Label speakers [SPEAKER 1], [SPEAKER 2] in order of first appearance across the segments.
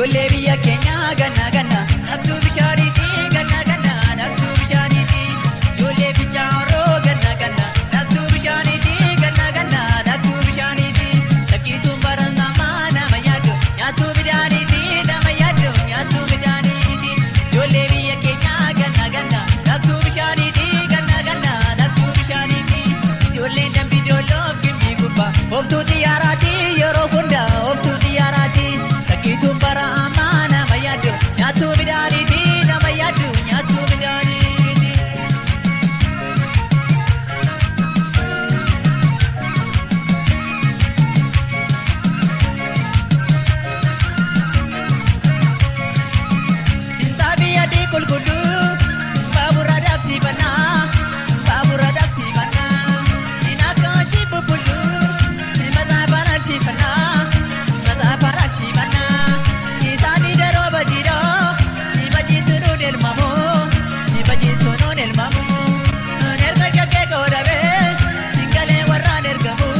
[SPEAKER 1] ijoollee biyya keenyaa ganna ganna naqtuu bishaaniiti ganna ganna naqtuu bishaaniiti ijoollee bichaaroo ganna ganna naqtuu bishaaniiti ganna ganna naqtuu bishaaniiti sakkiituun barangamaa nama yaadu nyaatuu midhaaniiti nama yaadu nyaatuu midhaaniiti ijoollee biyya keenyaa ganna ganna naqtuu bishaaniiti ganna ganna naqtuu bishaaniiti ijoolleen dambii dooloof gimbii gubbaa ooftuu xiyyaaraati yeroo hunda ooftuu xiyyaaraati sakkiituun baramaa nama yaadu nyaatuu midhaaniiti nama yaadu nyaatuu midhaaniiti. Insaabii adii qulqulluu baabura dhabsiifannaa baabura dhabsiifannaa inaakkaanchi bubbulluu masaa barachiifannaa masaa barachiifannaa isaanii daroo bajiidhaa sibajiisuun elmamoo sibajiisuun elmamoo erga jaggee qoodabee galee warraan ergamu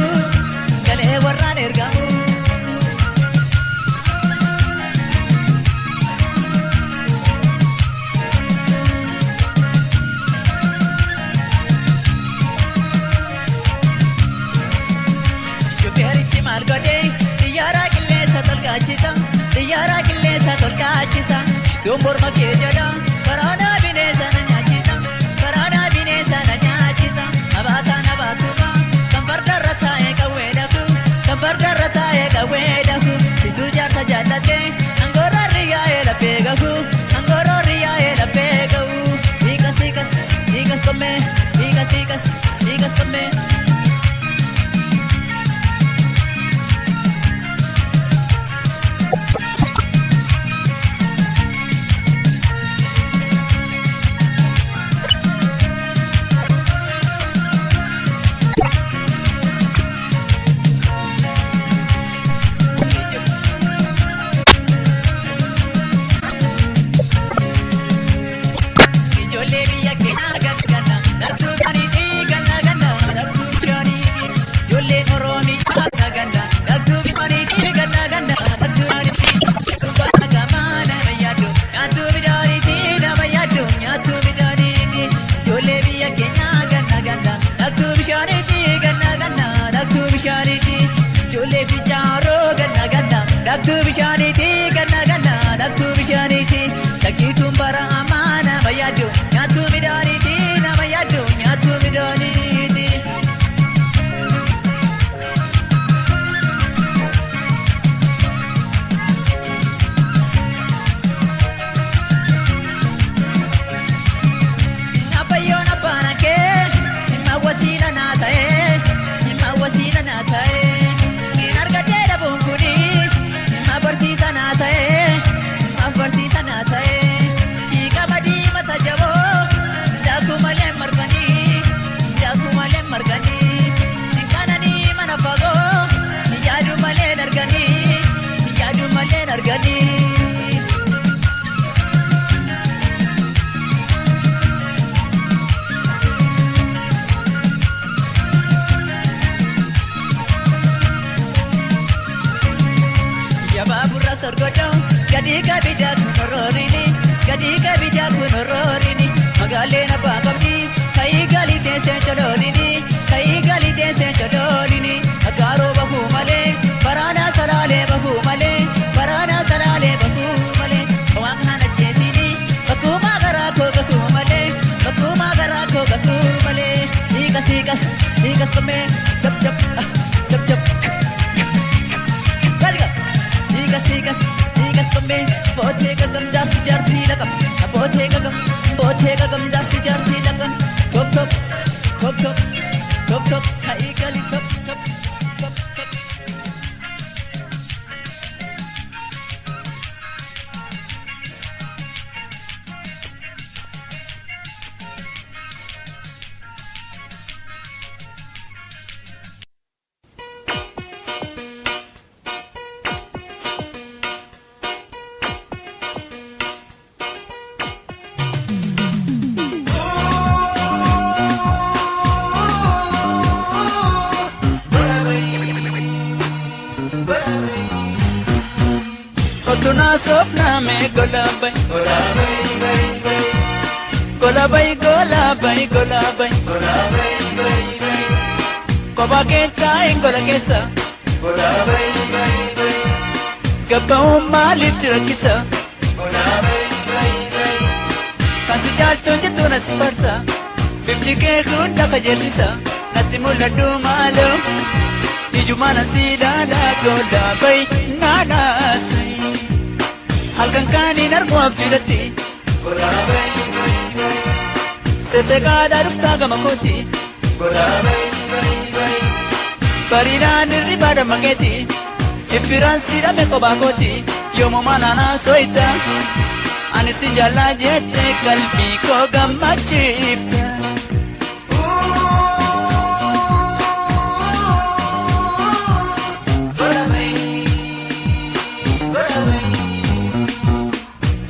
[SPEAKER 1] galee warraan ergamu. Shufeerichi maal godhee xiyyaara qilleensa tolkaachisa xiyyaara qilleensa tolkaachisa shituun morma kee jedha karaanaa bineensa na nyaachisa karaanaa bineensa na nyaachisa abaataan abaatuma kan fardarra taa'ee qawwee dhafu kan fardarra taa'ee qawwee dhafu situu jaarsa jaallatee angoorra riyyaa'ee laphee gahu angoorra riyyaa'ee laphee gahu hiikas hiikas hiikas qommee hiikas hiikas hiikas qommee. Ijoollee biyya keenyaa ganna ganna naqtuu bishaaniiti ganna ganna naqtuu bishaaniiti ijoolleen Oromiyaa ganna ganna naqtuu bishaaniiti ganna ganna naqtuu bishaaniiti dubbata gamaa nama yaadu nyaatuu midhaaniiti nama yaadu nyaatuu midhaaniiti ijoollee biyya keenyaa ganna ganna naqtuu bishaaniiti ganna ganna naqtuu bishaaniiti ijoollee bichaaroo ganna ganna naqtuu bishaaniiti ganna ganna naqtuu bishaaniiti sakkiituun baramaa nama yaadu nyaatuu midhaaniiti nama yaadu nyaatuu midhaaniiti. Abbayyoon abbaan kee dhimma wasiila naa ta'ee dhimma wasiila naa ta'ee hin argatee dhabuun kuni dhimma barsiisa naa ta'ee dhimma barsiisa naa ta'ee hiika badii mata jaboo daakuu malee marganii daakuu malee marganii hinqananii mana fagoo yaadu malee darganii yaadu malee darganii. Yabaaburra sorgodoo gadii kabijaa kun oroorini gadii kabijaa kun oroorini magaaleen abbaa qabdi ka'ii galii teessee joloolini ka'ii galii teessee joloolini agaaroo bahuu malee baraanaa salaalee bahuu malee baraanaa salaalee bahuu malee waan kana jeesini bakkuumaa garaa koo gahuu malee bakkuumaa garaa koo gahuu malee hiikas hiikas hiikas qommee jab jab jab jab. Hiikas hiikas qommee bootee gagam jaarsi jaartii laqam bootee gagam jaarsi jaartii laqam top top top top top top ka'ii galii top top top top. Kotuna sofna me golabai, golabai, golabai, golabai, golabai, golabai, koba kenta ingola kesa, golabai, gabau malif tirakisa, golabai, kasi jalton jatuna siparsa, bibji ke runda kajelisa, nasi muladu malu, ijumana sidada golabai, nanasi. Halkan kanin armu abjilati, golabai, setega darufta gamakoti, golabai, pariran ribada mageti, ifiran sira me kobakoti, yomo manana soita, anisin jala jete kalbi ko gamachipta.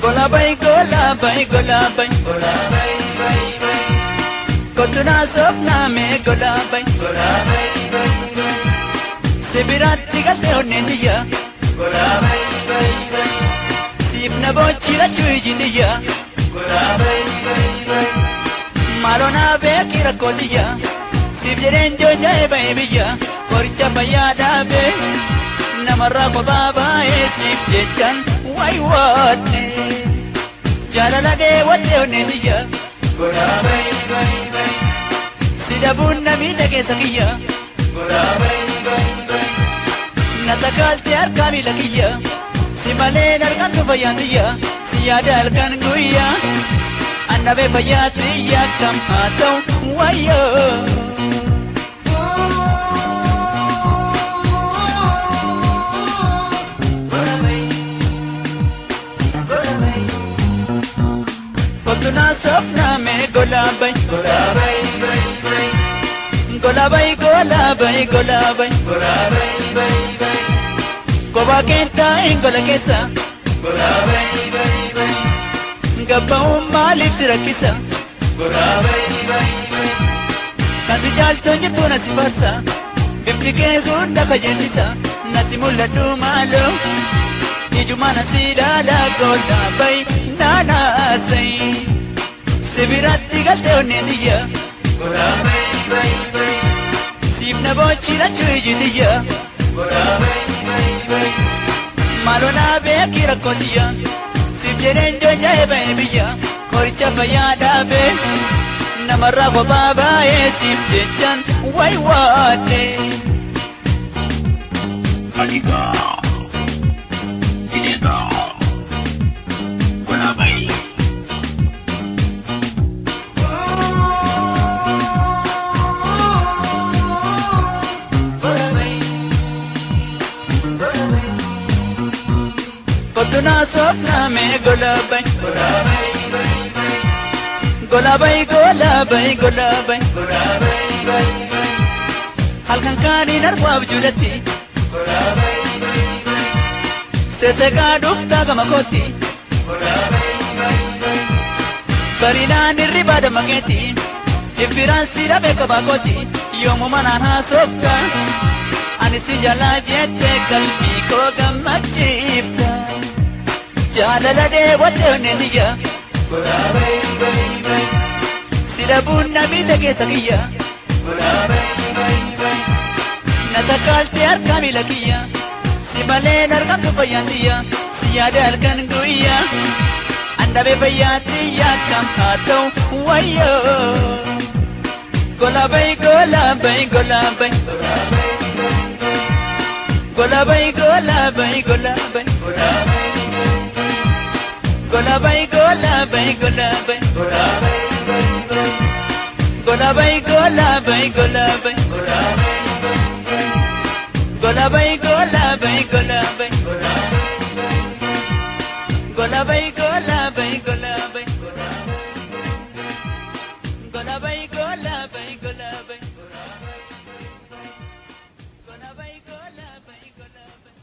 [SPEAKER 1] Golabai, golabai, golabai, golabai, kotuna sofna me golabai, golabai, sebiratti galte onneniya, golabai, sifna bochira chuijiniya, golabai, marona bekira koliya, sibjeren jojae baibiya, korcha bayada be, namarra ko baba e sibjechan waiwate. Jalala de wate oneniya, golabai, sidabun nami dege sakiya, golabai, natakalte arkami lakiya, simale narkan tu bayandiya, siyada alkan guya, annabe bayatiya kam hatau wayo. Kotuna sofna me golabai, golabai, golabai, golabai, golabai, golabai, koba kenta ingola kesa, golabai, gabau malif sirakisa, golabai, kasi jalton jatuna siparsa, bifti ke runda kajelisa, nati muladu malu, ijumana sidada golabai, nanasai. Sebiratti galte onneniya, golabai, sifna bochira chuijiniya, golabai, marona bekira koliya, sibjeren jojae baibiya, korcha bayada be, namarra ko baba e sibjechan waiwate.
[SPEAKER 2] Magica, Sineta, golabai.
[SPEAKER 1] Kotuna sofna me golabai, golabai, golabai, golabai, golabai, golabai, halkan kanin armu abjulati, golabai, setega dufta gamakoti, golabai, parinan ribada mageti, ifiran sira me kabakoti, yomo manana softa, anisi jala jete kalbi ko gamachipta. Jalala de wate oneniya, golabai, sidabun nami dege sakiya, golabai, natakalte arkami lakiya, simale narkan tu bayandiya, siyada alkan guya, andabe bayatiya kam hatau wayo. Golabai, golabai, golabai, golabai, golabai, golabai, golabai. Golabai, golabai, golabai, golabai, golabai, golabai, golabai, golabai, golabai, golabai, golabai, golabai, golabai, golabai, golabai, golabai, golabai, golabai.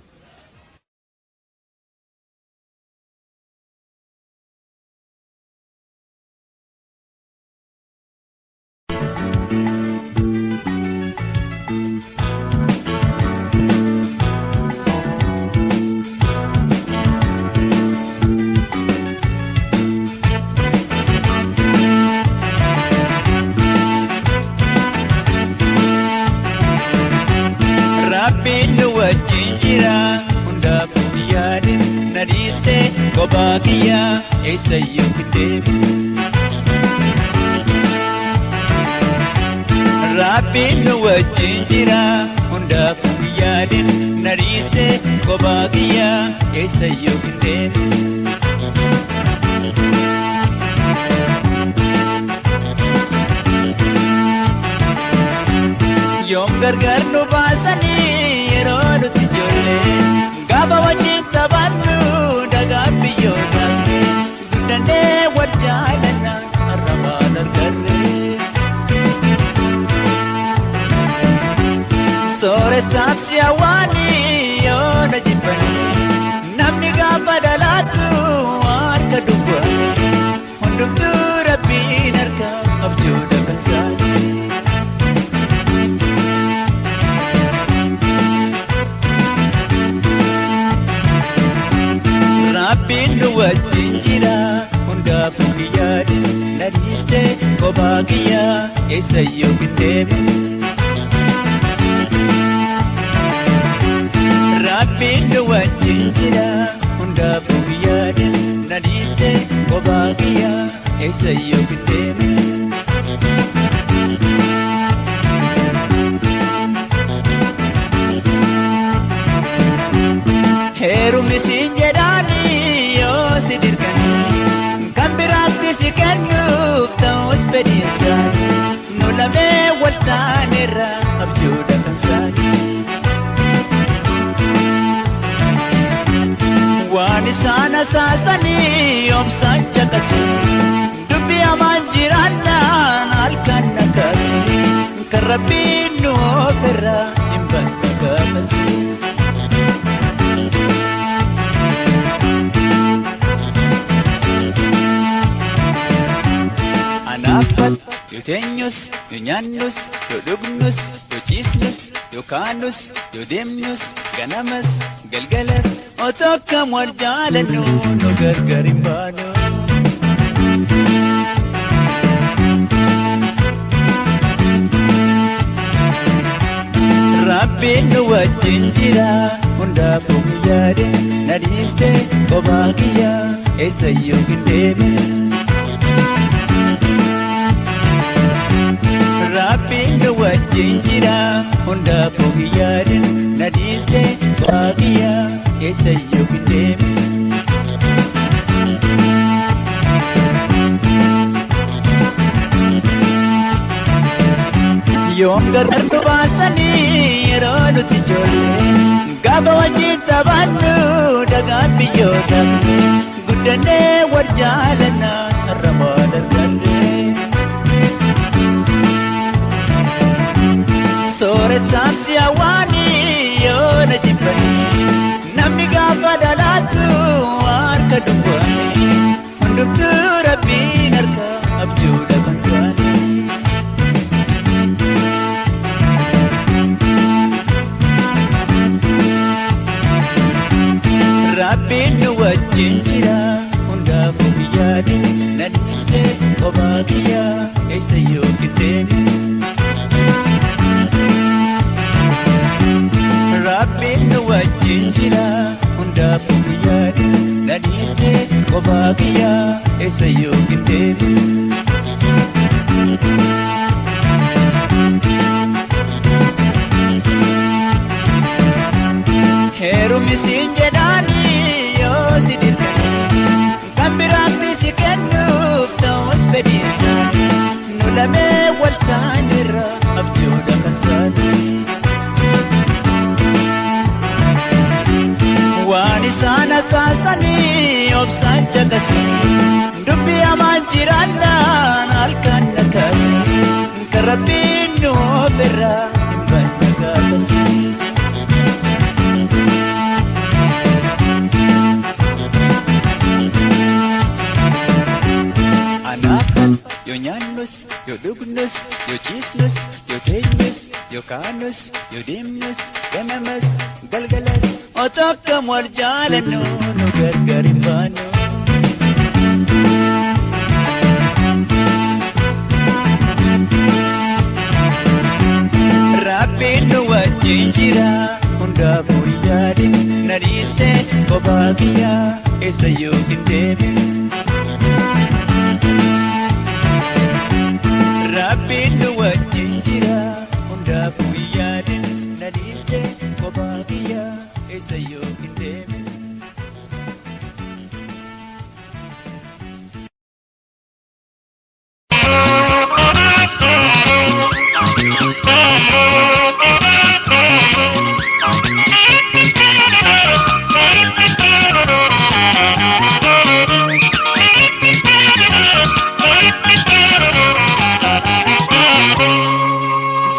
[SPEAKER 1] Rabbiin nu wajjin jira hundaafuu yaadin na dhiiste kophaa kiyyaa eessayyuu hin deemu. Rabbiin nu wajjin jira hundaafuu yaadin na dhiiste kophaa kiyyaa eessayyuu hin deemu. Yoom gargar nu baasanii yeroo nuti ijoollee gaafa wajjin taphannu dhagaa biyyoota guddannee wal jaalanna har'a maal arganne. Sooressaaf si hawwaanii yoo na jibbanii namni gaafa dhalaatu harka duwwaa hundumtuu Rabbiin harka abjuudha kan isaanii. Rabbiin nu wajjin jira hundaafuu yaadin na dhiiste kophaa kiyyaa eessayyuu hin deemu. Rabbiin nu wajjin jira hundaafuu yaadin na dhiiste kophaa kiyyaa eessayyuu hin deemu. Heerumni siin jedhaanii yoo si dirqanii kan biraatti si kennuuf ta'us fedhii isaanii nu lamee wal taanerra abjuudha kan isaanii. Waan isaan asaasanii obsaan caqasanii dubbii hamaan jiraannaan halkan nakaasanii kan Rabbiin nu ofirra hin banne gaafasanii. Anaafat yoo teenyus yoo nyaannus yoo dhugnus yoo ciisnus yoo kaanus yoo deemnus ganamas galgalas otoo akkam wal jaalannu nu gargar hin baanu. Rabbiin nu wajjin jira hundaafuu yaadin na dhiiste kophaa kiyyaa eessayyuu hin deemu. Rabbiin nu wajjin jira hundaafuu yaadin na dhiiste kophaa kiyyaa eessayyuu hin deemu. Yoom gargar nu baasanii yeroo nuti ijoollee gaafa wajjin taphannu dhagaa biyyoota guddannee wal jaalanna har'a maal arganne. Sooressaaf si hawwaanii yoo na jibbanii namni gaafa dhalaatu harka duwwaanii hundumtuu Rabbiin harka abjuudha kan isaanii. Rabbiin nu wajjin jira hundaafuu yaadin na dhiiste kophaa kiyyaa eessayyuu hin deemu. Rabbiin nu wajjin jira hundaafuu yaadin na dhiiste kophaa kiyyaa eessayyuu hin deemu. Heerumni siin jedhaanii yoo si dirqanii kan biraatti si kennuuf ta'us fedhii isaanii nu lamee wal taanerra abjuudha kan isaanii. Waan isaan asaasanii obsaan caqasanii dubbii hamaan jiraannaan halkan nakaasanii kan Rabbiin nu ofirra hin banne gaafasanii. Yoo nyaannus yoo dhugnus yoo ciisnus yoo teenyus yoo kaanus yoo deemnus ganamas galgalas otoo akkam wal jaalannu nu gargar hin baanu. Rabbiin nu wajjin wajjin jira hundaafuu yaadin na dhiiste kophaa kiyyaa eessa yookiin deebiin. Rabbiin nu wajjin jira hundaafuu yaadin na dhiiste kophaa kiyyaa eessa yookiin deebiin.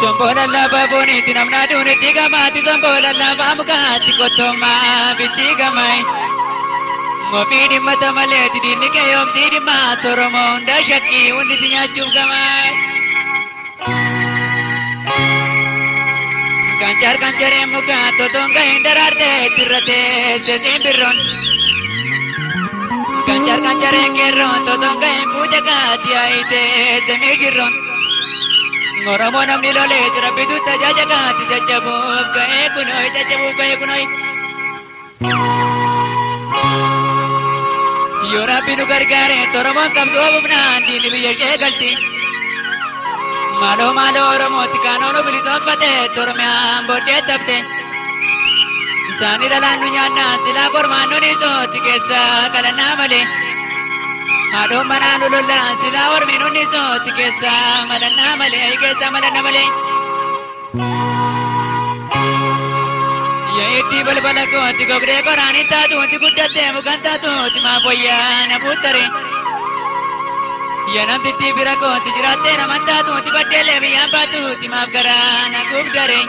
[SPEAKER 2] Sambola lava boniti namna duniti gamati sambola lava mukati kotoma biti gamai Mofidi mata maleti dini kayom didi matoromo unda shaki undi sinyachum gamai Kancar muka totonga indararte tirate sesimbirron Kancar engerron totonga impuja katiaite semijirron Ngoromo namni lole terapidu tajajagati jajabub kae kunoi Yora pinu gargare toromo kamdu abubnandi nibiya shegalti Malo oromo tikano no bilito pate torme ambote tapte Sani dalandu nyana sila kormano nito tikesa kalana male Ado mananu lola sila orminu nito tikesa malana male aikesa malana male Ye iti balbala ko tikogre korani tatu tikutate mukanta tu timapoya nabutare Yanam titi birako tijirate namanta tu tibadele biyambatu timagara nagugare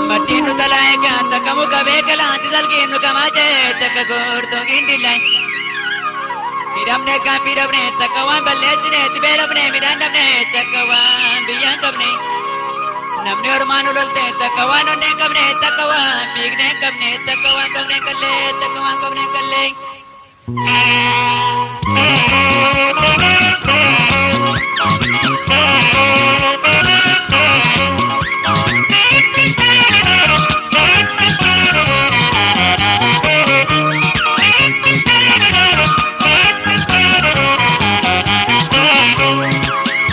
[SPEAKER 2] Matinu talaika takamu kabekala tisalginu kamaje takagurto gindilai Miramne ka miramne takawan balletne tiberapne mirandamne takawan biyangkamne Namne ormanu lolte takawan onne kamne takawan migne kamne takawan kamne kalle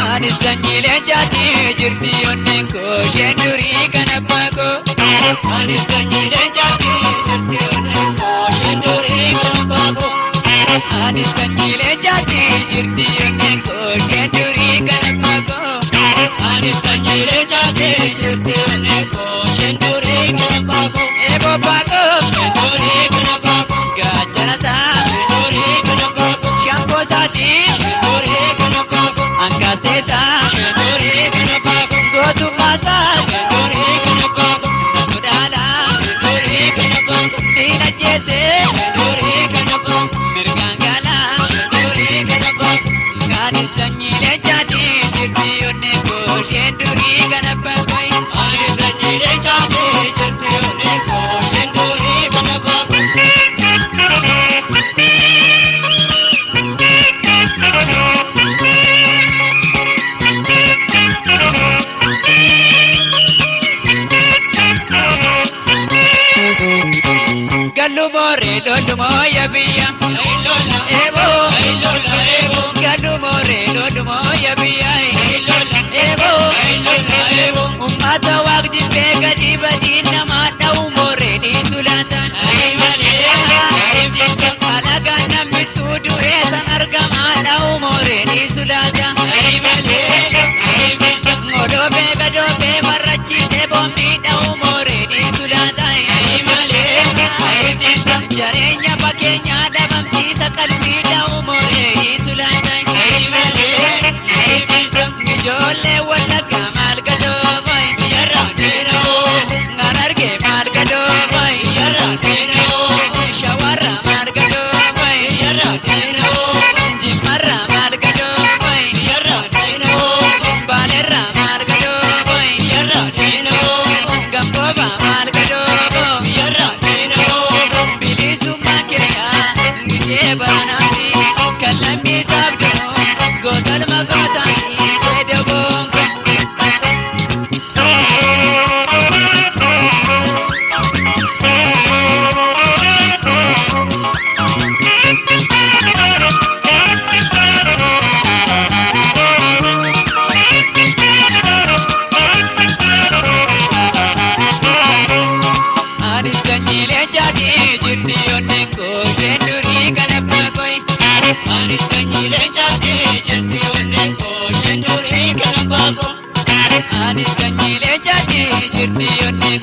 [SPEAKER 2] Ani sanjile jati jirti onne ko shenduri kanapako Ani sanjile jati jirti onne ko shenduri kanapako Ani sanjile jati jirti onne ko shenduri kanapako Ani sanjile jati jirti onne ko shenduri kanapako Ebo pako shenduri kanapako Gajana sa shenduri kanapako Shambo sati shenduri kanapako Angkaseta shenduri kanapako Gotu masa shenduri kanapako Namudala shenduri kanapako Tina jese shenduri kanapako Mirgangala shenduri kanapako Kani sanyile jati jirti onne ko shenduri kanapako Ani sanyile jati jirti onne ko shenduri kanapako Gallu more lolu moya biya Ebo Gallu more lolu moya biya Ebo Ummata waqti beka dibadi nama tau more di sulatan Alaga namni sudu esa argama tau more di sulatan Ngodo be marrachi debo mi tau more di sulatan Jarenya pakenya dabam sisa kalbi tau more di sulatan Jole wala kamal gado boy yarra dero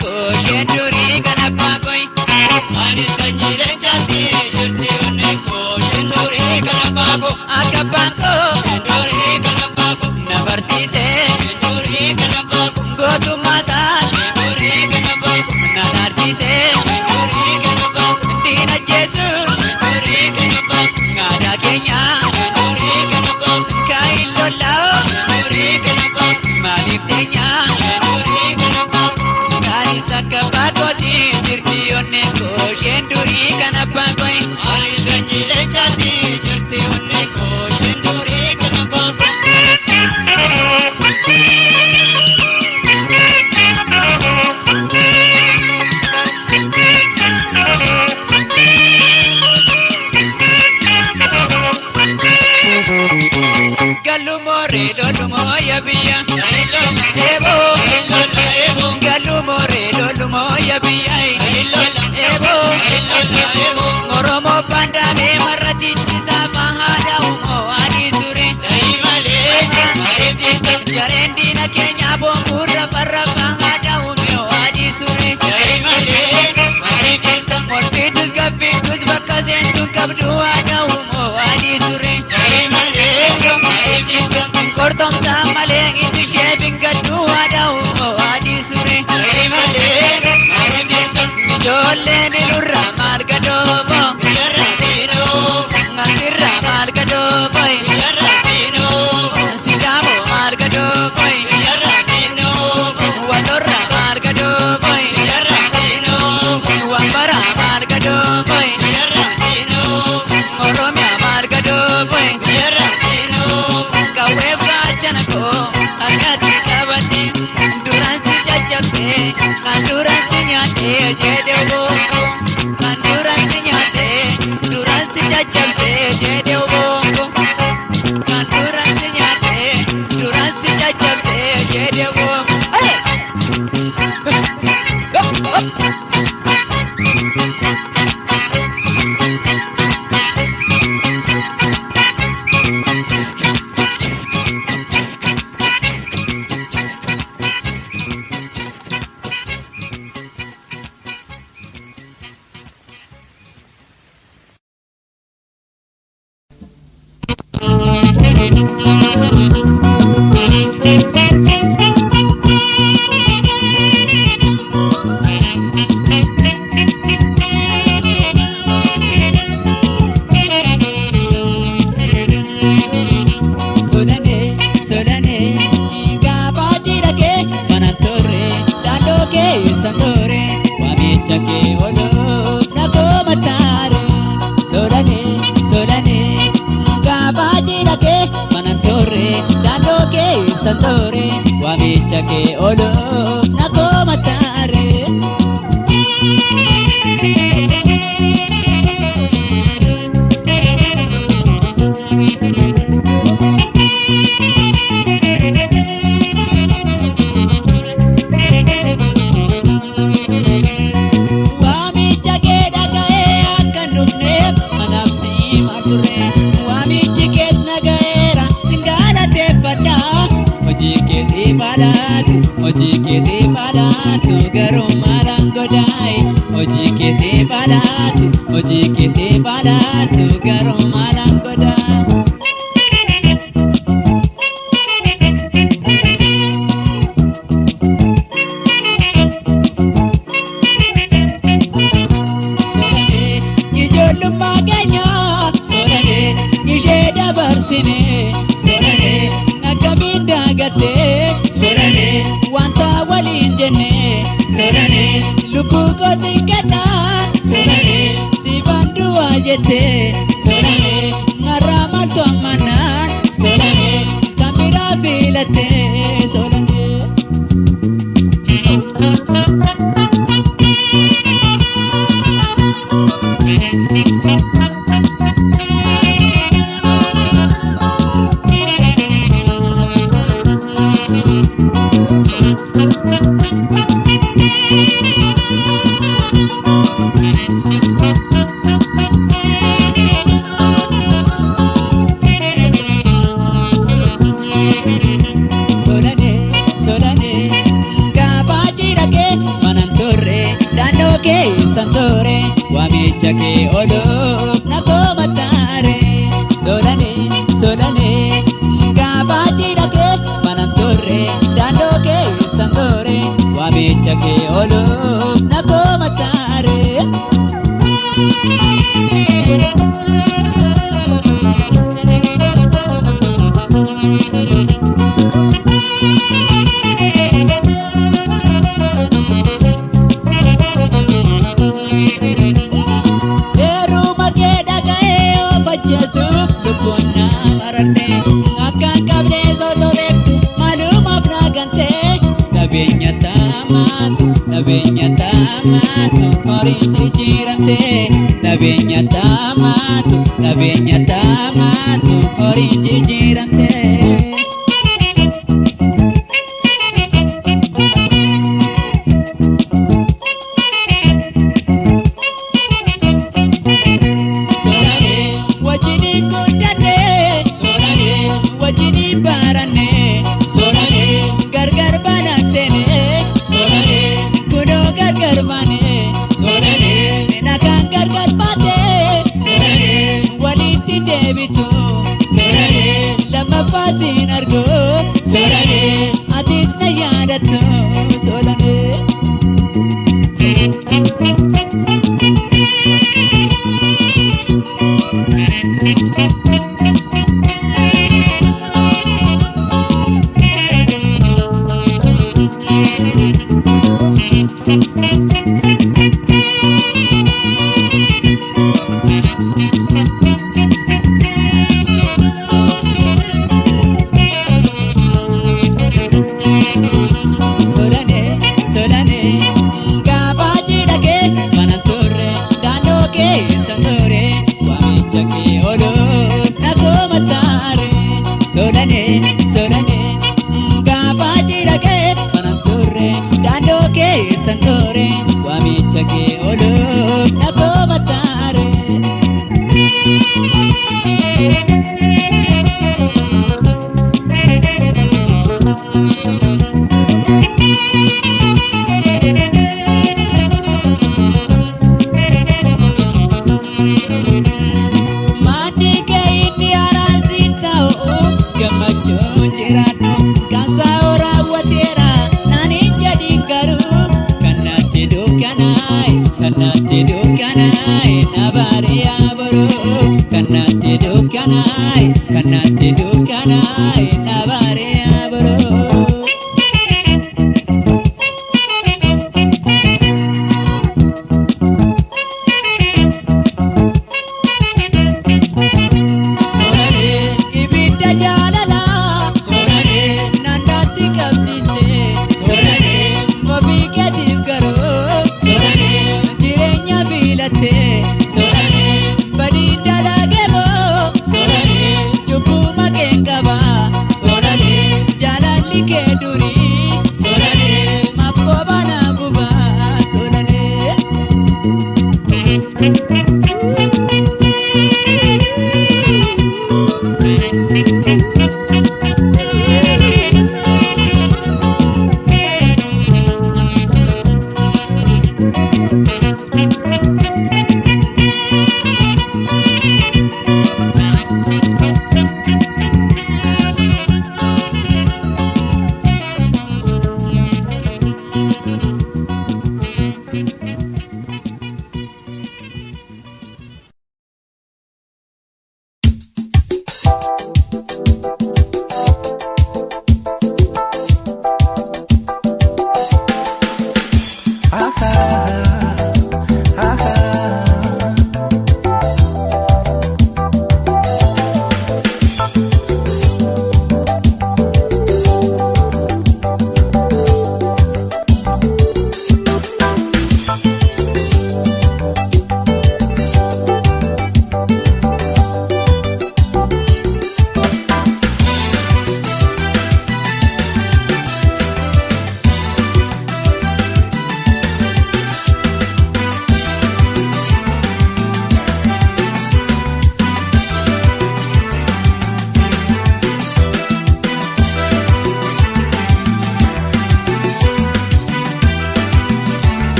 [SPEAKER 2] koshee durii kan abbaa koyi. Ani sanyiilee jaalti jirti onni koshee durii kan abbaa ko. Akka abbaan koo durii kan abbaa ko. Na barsiisee durii kan abbaa ko. Gootummaa taate durii kan abbaa ko. Na dhaarsiisee durii kan abbaa ko. Diina jeesu durii kan abbaa ko. Ngaadaa keenya durii kan abbaa ko. Kaayin lollaa durii kan abbaa ko. Maaliif teenya durii kan abbaa ko. Gaarii sakka baatoti jirti onnee kosheen durii kan abbaa koyi. Ani sanyiilee jaalti jirti onnee kosheen durii kan abbaa ko. Galumore lolumo yabiya, ebo ebo. Galumore lolumo yabiya, ebo ebo. Oromo pandame marati chisa mahada umo adisure. Jarendina Kenya bombura parra mahada umo adisure. Morpitus kapitus bakazentu kabdu ada umo adisure. Kortom samale itu shebing gadu ada umo adisure. Jolle nilurra margadobo, ngasirra margadobo, sidamo margadobo, walorra margadobo, wambara margadobo, oromia margadobo, kawebga chanako, agati kabati, duransi chachapse, kanduransi nyate jedebo, kanduransi nyate, duransi chachapse jedebo, kanduransi nyate, duransi chachapse jedebo. Hey!
[SPEAKER 1] Santore, wamicha ke olo nako matare. Wamicha ke dagae akan dufne manapsi mature. Wamichi kes nagaera singala te pada. Hojii keessa baalaatu garuu maalaan godhaayi. Hojii keessa baalaatu garuu maalaan godhaayi. Sooranii ijoollummaa keenya sooranii ishee dabarsinee sooranii akkamiin daagattee sooranii wanta waliin jennee sooranii lubbuu kootiin kennaa sooranii si banduwaa jettee sooranii marraa maaltu ammannaan sooranii kan biraa filattee sooranii. santore waamicha kee oluuf na koomataare solane solane gaafachidha kee manan turre daandoo kee santore waamicha kee oluuf na koomataare. Nabeenya taamaatu horii jijjiiramte nabeenya taamaatu horii jijjiiramte. Sin argo solane atis na yadattu solane. Santore waamicha kee oluuf na koomataare. Maatii kee inni araarsi ta'u gammachuun jiraadhu kan saa'u raawwateera naaniin jedhin garuu. Kanatti dukkanaayi na baariyaa boroo kanatti dukkanaayi na baariyaa boroo. Solane ibidda jaalalaa solane naannatti qabsiiste solane ofii keetiif garuu solane. Solane badii dalaage moo solane cubbuma kee qaba solane jaalalli kee durii solane maaf koobana guba solane.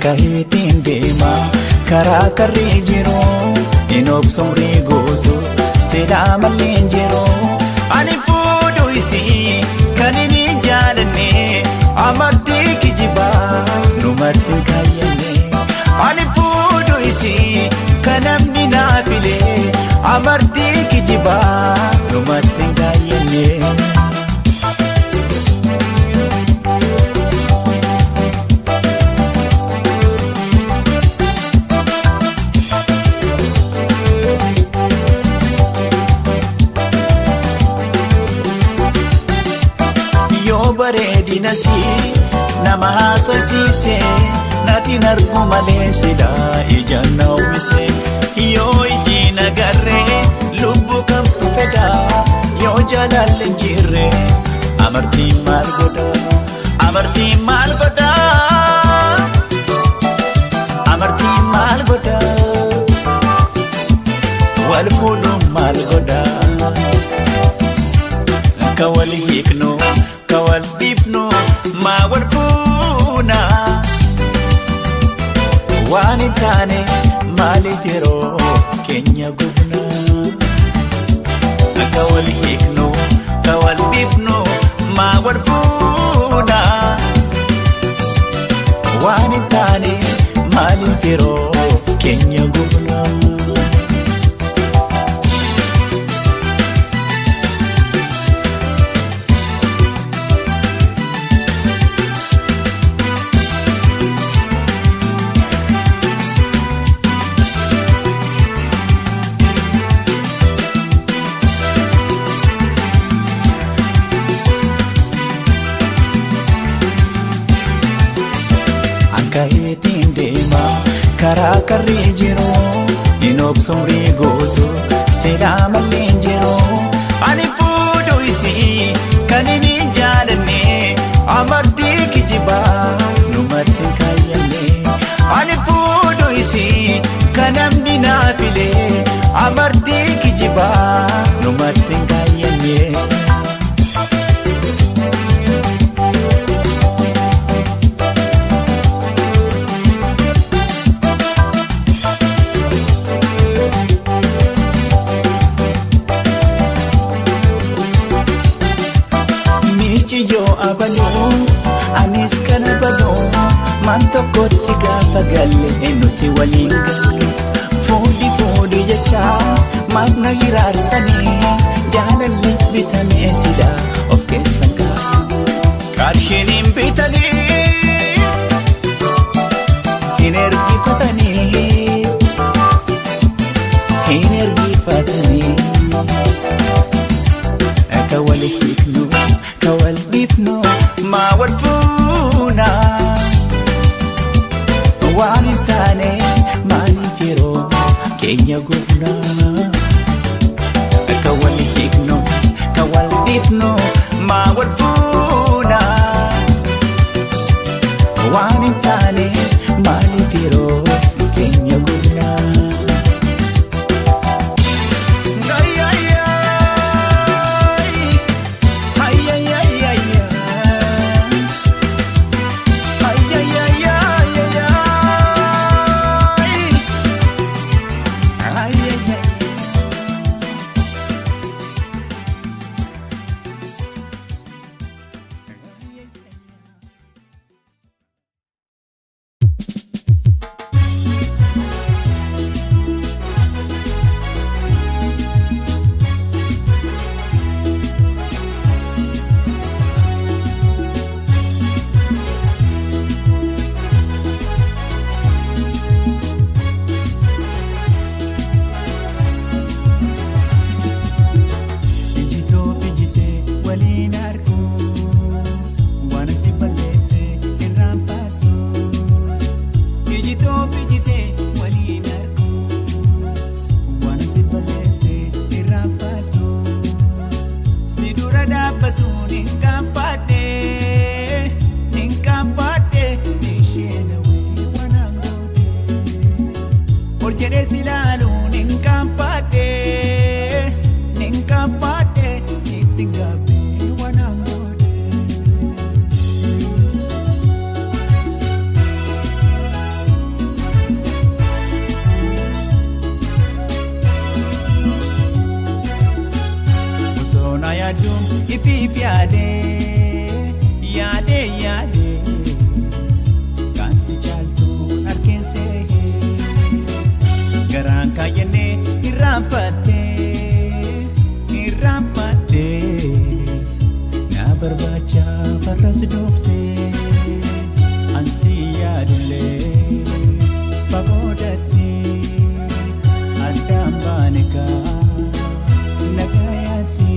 [SPEAKER 3] Ankahitiin deema karaa karree jiru hin obsumrii gootu sedhaa mallee hin jiru. Ani fuudhu isii kan inni jaalanne amartii kijibaa numatti hin kaayyanne. Ani fuudhu isii kan namni naaf filee amartii kijibaa numatti hin kaayyanne. Bareedina si nama haasofsiise natiin argu malee silaa ijaan na uwwise. Yoo iji nagarree lubbuu kamtu fedha yoo jaalalli hin jirre amartiin maal godha amartiin maal godha amartiin maal godha wal fuudhuun maal godha. Ka wal hiiknu ka wal dhiifnu maa wal fuuna waan hin taane maaliif yeroo keenya gubna. Ka wal hiiknu ka wal dhiifnu maa wal fuuna waan hin taane maaliif yeroo keenya gubna. Ankahitiin deema karaa karree jiru hin obsumrii gootu sedhaa mallee hin jiru. Ani fuudhu isii kan inni jaalanne amartii kijibaa numatti hin kaayyanne. Ani fuudhu isii kan namni naaf filee amartii kijibaa numatti hin kaayyanne. Yoo abaluu anis kana baluu man tokkotti gaafa galle nuti waliin galle. Fuudhi fuudhi jecha maaf na hiraarsanii jaalalli bitamee sida of keessa gaafa. Qarshiin hin bitanii hin ergifatanii hin ergifatanii. Ka wal hiiknu ka wal dhiifnu maa wal fuuna waan hin taane maaliif yeroo keenya gubna. Ka wal hiiknu ka wal dhiifnu maa wal fuuna waan hin taane maaliif yeroo keenya gubna. yaade kan si caaltuun arkeensee garaan kaayyannee irraanfattee na barbaacha farras dooftee ansi yaadullee fagoodattee addaan baane kaa nagayaatti.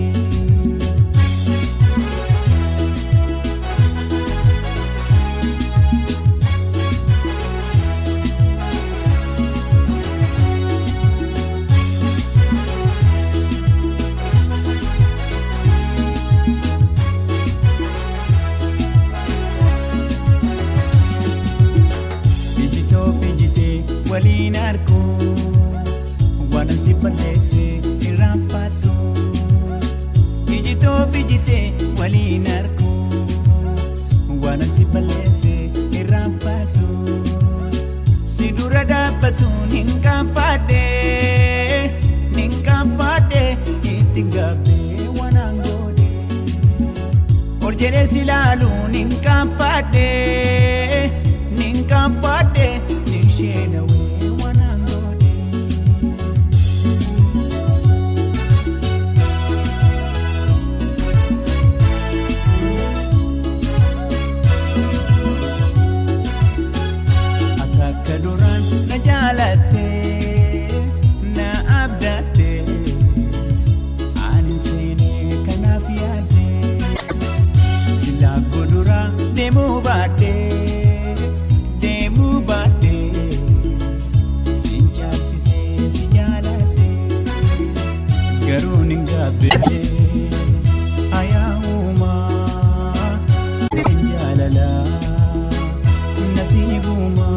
[SPEAKER 3] Waliin argu waan si balleesse irraanfattu ijitoo bijite waliin argu waan si balleesse irraanfattu si dura dhaabbatuun hin kaanfadhe ittiin gaabbee waan aangoode ol jedhee si laaluun hin kaanfadhe nisheenawe. Na abdatte ani seene kanaaf yaadde silaa godura deemuu baadhe sin caalsisee si jaaladhe garuun hin gaabbee ayaahumaa hin jaalala nasiibumaa.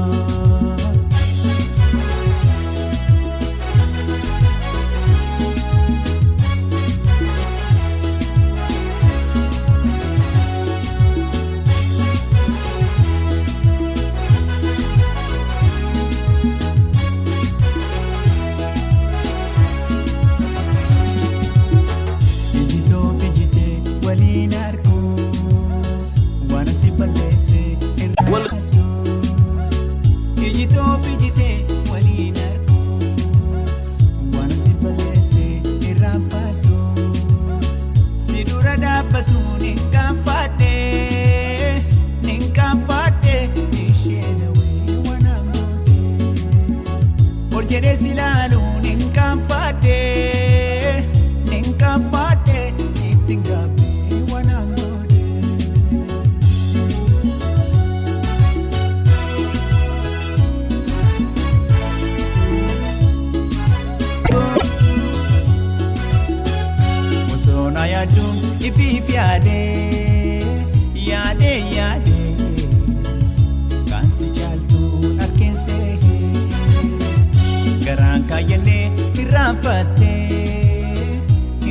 [SPEAKER 3] Yaade kan si caaltuun arkeensee garaan kaayyannee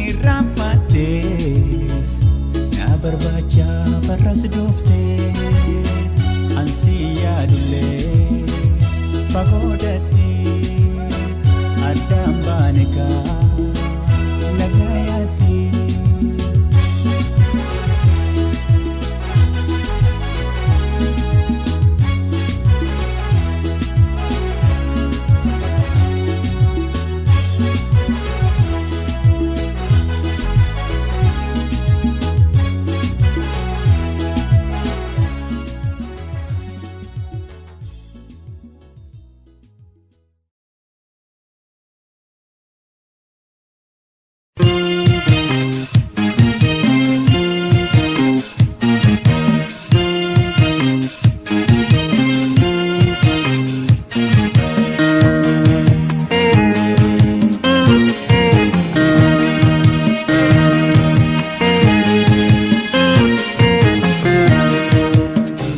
[SPEAKER 3] irraanfattee na barbaacha farras dooftee ansi yaadullee fagoodattee addaan baane kaa nagayaatti.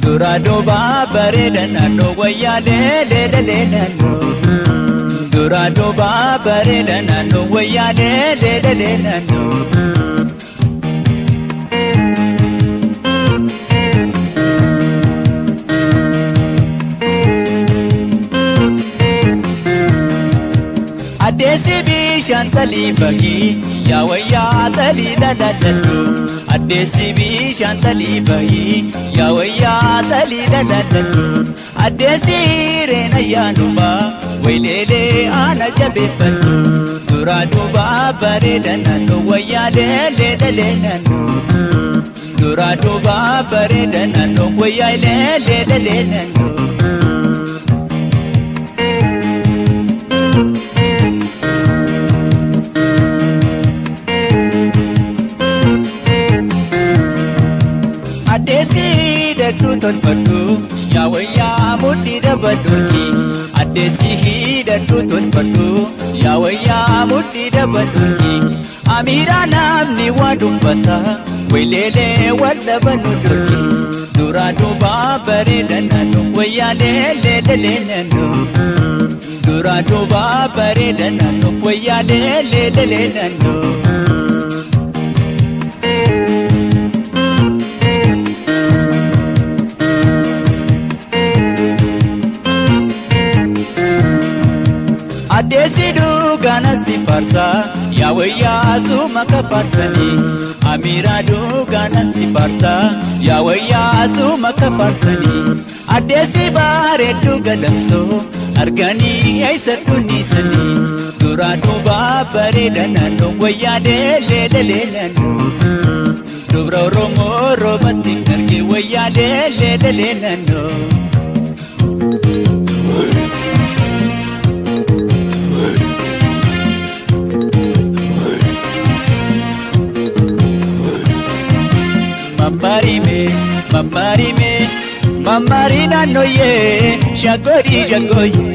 [SPEAKER 3] Dura bareeda naannoo wayyaa leeleelee naannoo. Dura bareeda naannoo wayyaa leeleelee naannoo. Adeesi bishaan salii bakii yaa wayyaa talii lalallatu addeessi bishaan talii bahi yaa wayyaa talii lalallatu addeessi reena yaanuma wayleelee ana jabeeffatu duraa duubaa bareeda naannoo wayyaa leeleelee naannoo duraa duubaa bareeda naannoo wayyaa leeleelee naannoo. Addeessi hidhadhu tolfadhu yaa wayyaa mudhii dabadhuuti addeessi hidhadhu tolfadhu yaa wayyaa mudhii dabadhuuti amiiraa namni waa dubbata wayleelee waldhabanu dhuti duraa duubaa bareeda naannoo wayyaa leeleelee naannoo duraa duubaa bareeda naannoo wayyaa leeleelee naannoo. Addeessi duugana si farsa yaa wayyaa suma kafarsani amiiraa duugana si farsa yaa wayyaa suma kafarsani addeessi bareeddu gadamso arganii eessattu niisani duraa duubaa bareeda naannoo wayyaa leeleelee naannoo dubra Oromoo roobatti argee wayyaa leeleelee naannoo. Mamari naannoye shagori shagoye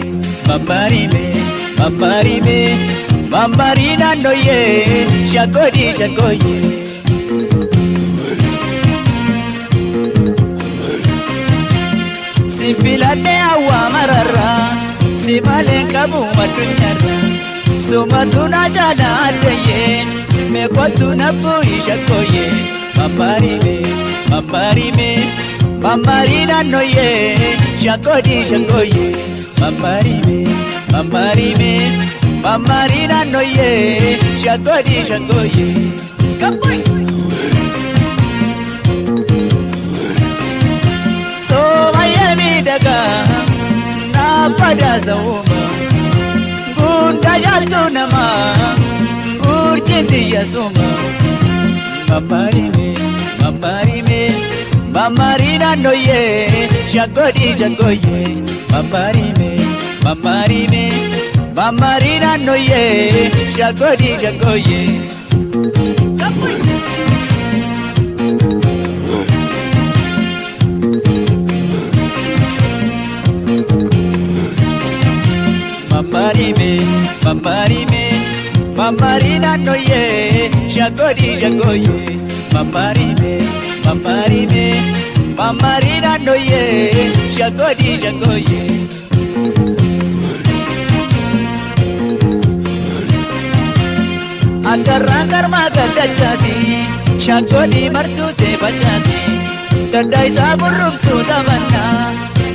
[SPEAKER 3] mamari naannoye shagori shagoye. Sibilate awa marara simale kabu matunyara somatuna jala adeye mekotuna puri shagoye mamari naannoye shagori shagoye mamari naannoye shagori shagoye. Somayemi daga na pada zauma gunda jaltu nama gurjiti yasuma mamari naannoye shagori shagoye mamari naannoye shagori shagoye. Mamari naannoye shagori shagoye mamari naannoye shagori shagoye. Akarraan karmaa gaddachaasi shagori martuu ta'e bachaasi gadda isaa burrumtuu taphannaa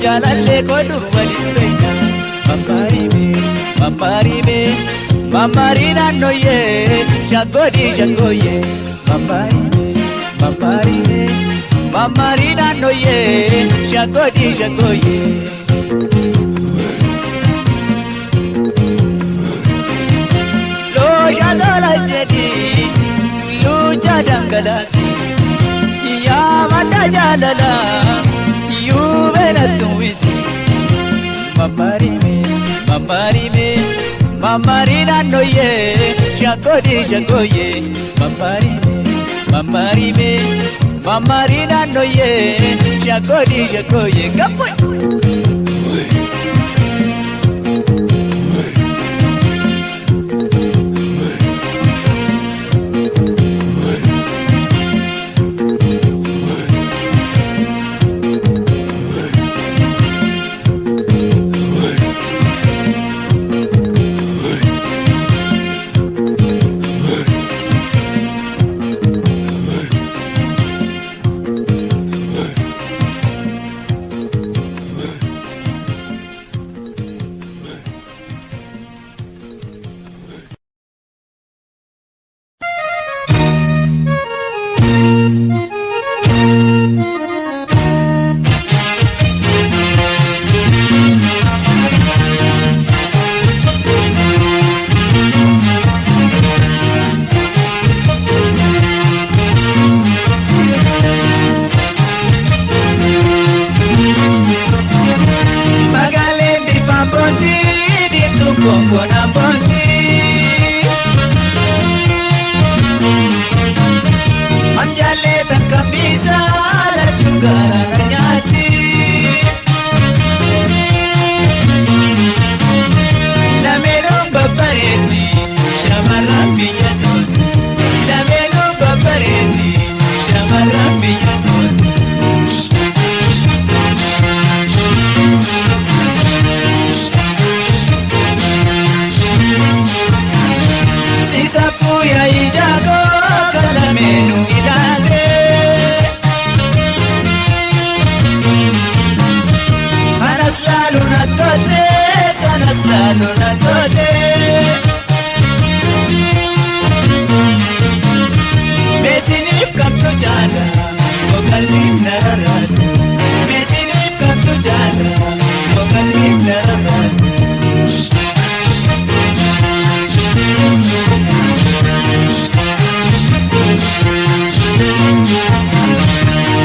[SPEAKER 3] jaalallee kooduu waliin beekna. Mamari naannoye shagori shagoye mamari naannoye shagori shagoye. Loo shagala jedhi luucha dhangalasi yaa madda jaalala iyyuu beenattu wisi mamari naannoye shagori shagoye mamari naannoye shagori shagoye. laalona tole. Meesiniif kamtu jaala ogalmiif nararaatu. Meesiniif kamtu jaala ogalmiif nararaatu.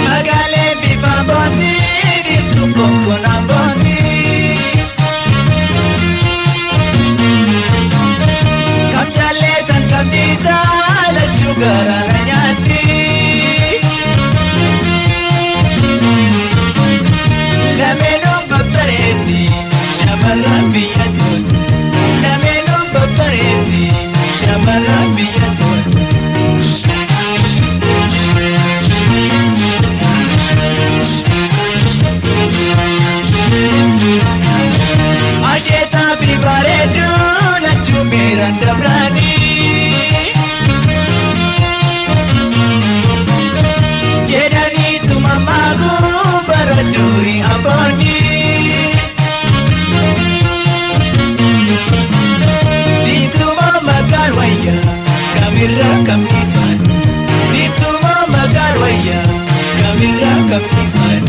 [SPEAKER 3] Magaalee bifa boonti ibsu konkolaa boonti. Kam jaalleetan kam dhiisaa lachuu garaana nyaatti. Lameenuu babbareetti shamarran biyya tooti. Lameenuu babbareetti shamarran biyya tooti. Asheetaa fi bareedduu lachuu miiraan dabranii. Jedhaniitu mammaakuu bara durii abboonni. Diimtuuma maqaan wayyaa kamirra kamtiisaan. Diimtuuma maqaan wayyaa kamirra kamtiisaan.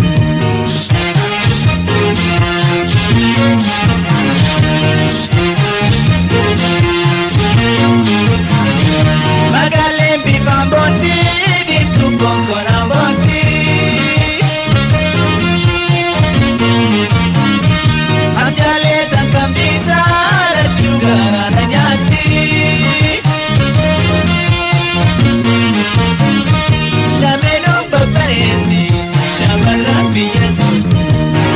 [SPEAKER 3] Magaaleen bifaan boonti diimtuu konkolaa boonti. Amjaalee kam dhiisaa lachuu garaana nyaatti. Lameenuu babbareetti shamarran biyya tooti.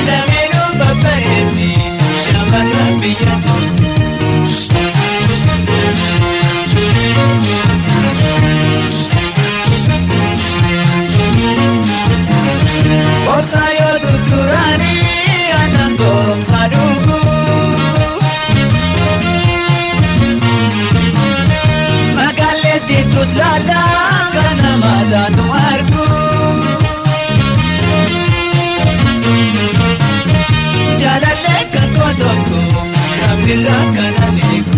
[SPEAKER 3] Lameenuu babbareetti shamarran biyya tooti. Obsa yoo tutturanii aannan goromsa dhugu. Magaallees geettus laalaa kan nama taatu argu. Jaalallee kan koo tokko rabbirraa kanan eegu.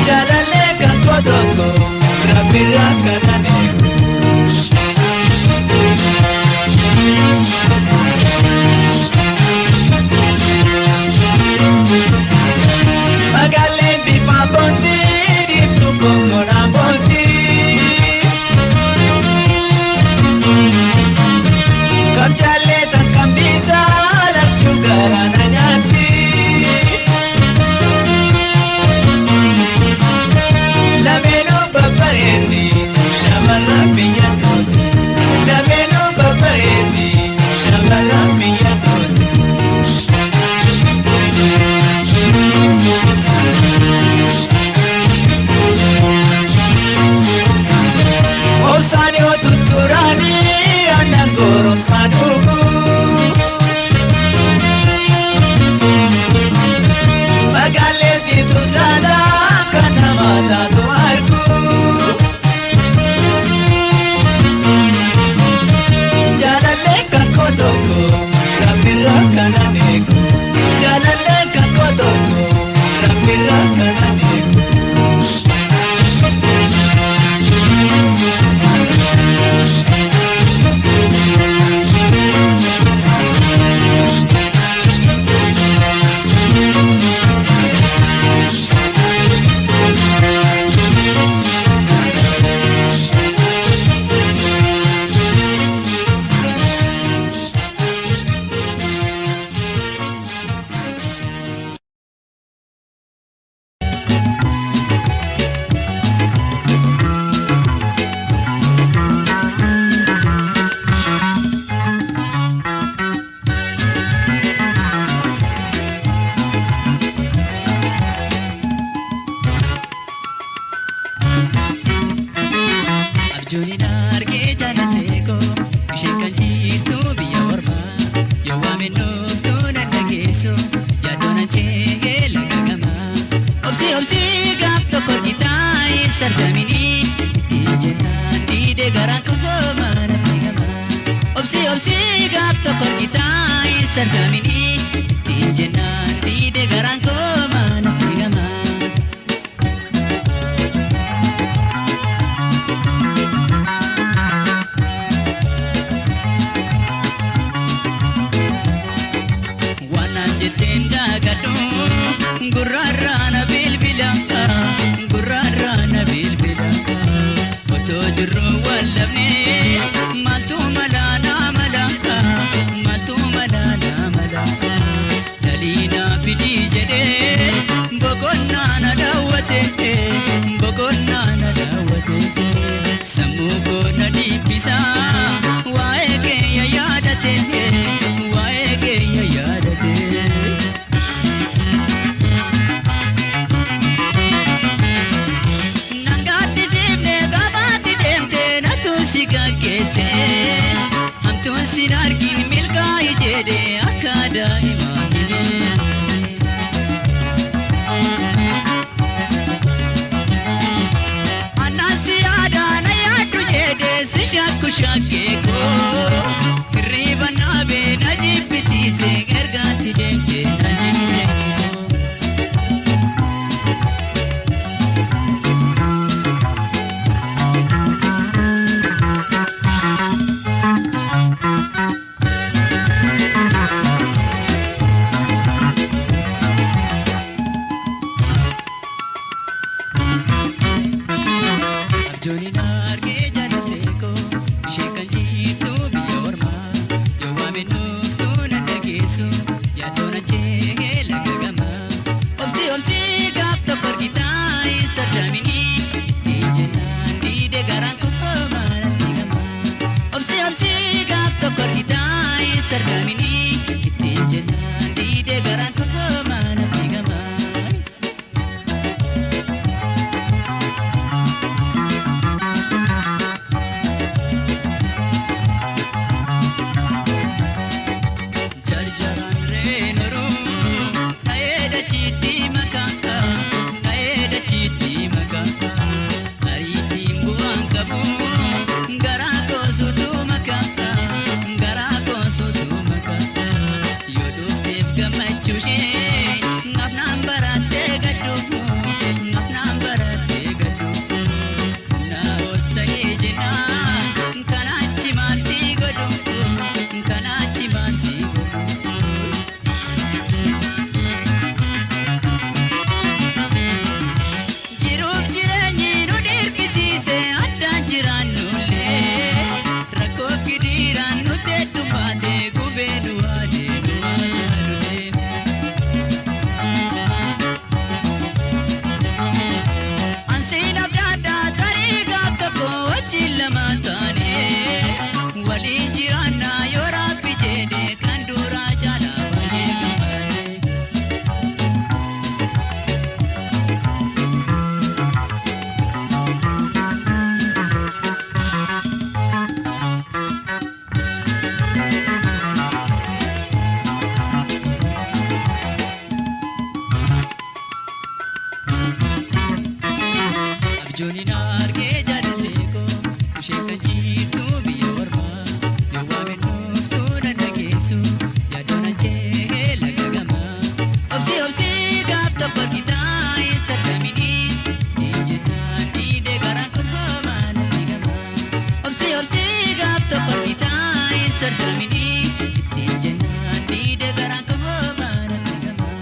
[SPEAKER 3] Jaalallee kan koo tokko rabbirraa kanan eegu. Magaaleen bifaan boonti diimtuu konkolaa boonti. Kam jaalleetan kam dhiisaa lachuu garaana nyaatti. Lameenuu babbareetti shamarran biyya tooti. Lameenuu babbareetti shamarran biyya tooti. Obsaan yoo tutturanii aannan goromsa dhugu. Magaallees geettus laalaa kan nama taatu argu. Jaalallee kan koo tokko rabbirraa kanan eegu. Jaalallee kan koo tokko rabbirraa kanan eegu. Abjuun argee jaalallee koo isheen kan jirtu biyya ormaa. Yoo waameen dhuftuu nan dhageessu yaadoon achee laga gamaa. Obsii gaaf tokko argitaa eessa argaminii ittiin jennaan dhiidee garaan kufoo maanatti gamaa. Obsii gaaf tokko argitaa eessa argaminii ittiin jennaan dhiidee garaan kufoo maanatti gamaa.
[SPEAKER 1] shakkee koo hirriba naabee na jibbisiise ergaatti deemtee na jibbee Abjuun argee jaalallee koo ishee kan jirtu biyya ormaa yoo waame nuuftuu na dhageessu yaadoon achee laga gamaa obsi gaaf tokko argitaa hin sardaminii ittiin jennaan diide garaan koo maratti gamaa obsi gaaf tokko argitaa hin sardaminii ittiin jennaan diide garaan koo maratti gamaa. Abjuun argee jaalallee koo ishee kan jirtu biyya ormaa yoo waame nuuftuu na dhageessu yaadoon achee laga gamaa obsi gaaf tokko argitaa hin sardaminii ittiin jennaan diide garaan koo maratti gamaa obsi gaaf tokko argitaa hin sardaminii ittiin jennaan diide garaan koo maratti gamaa.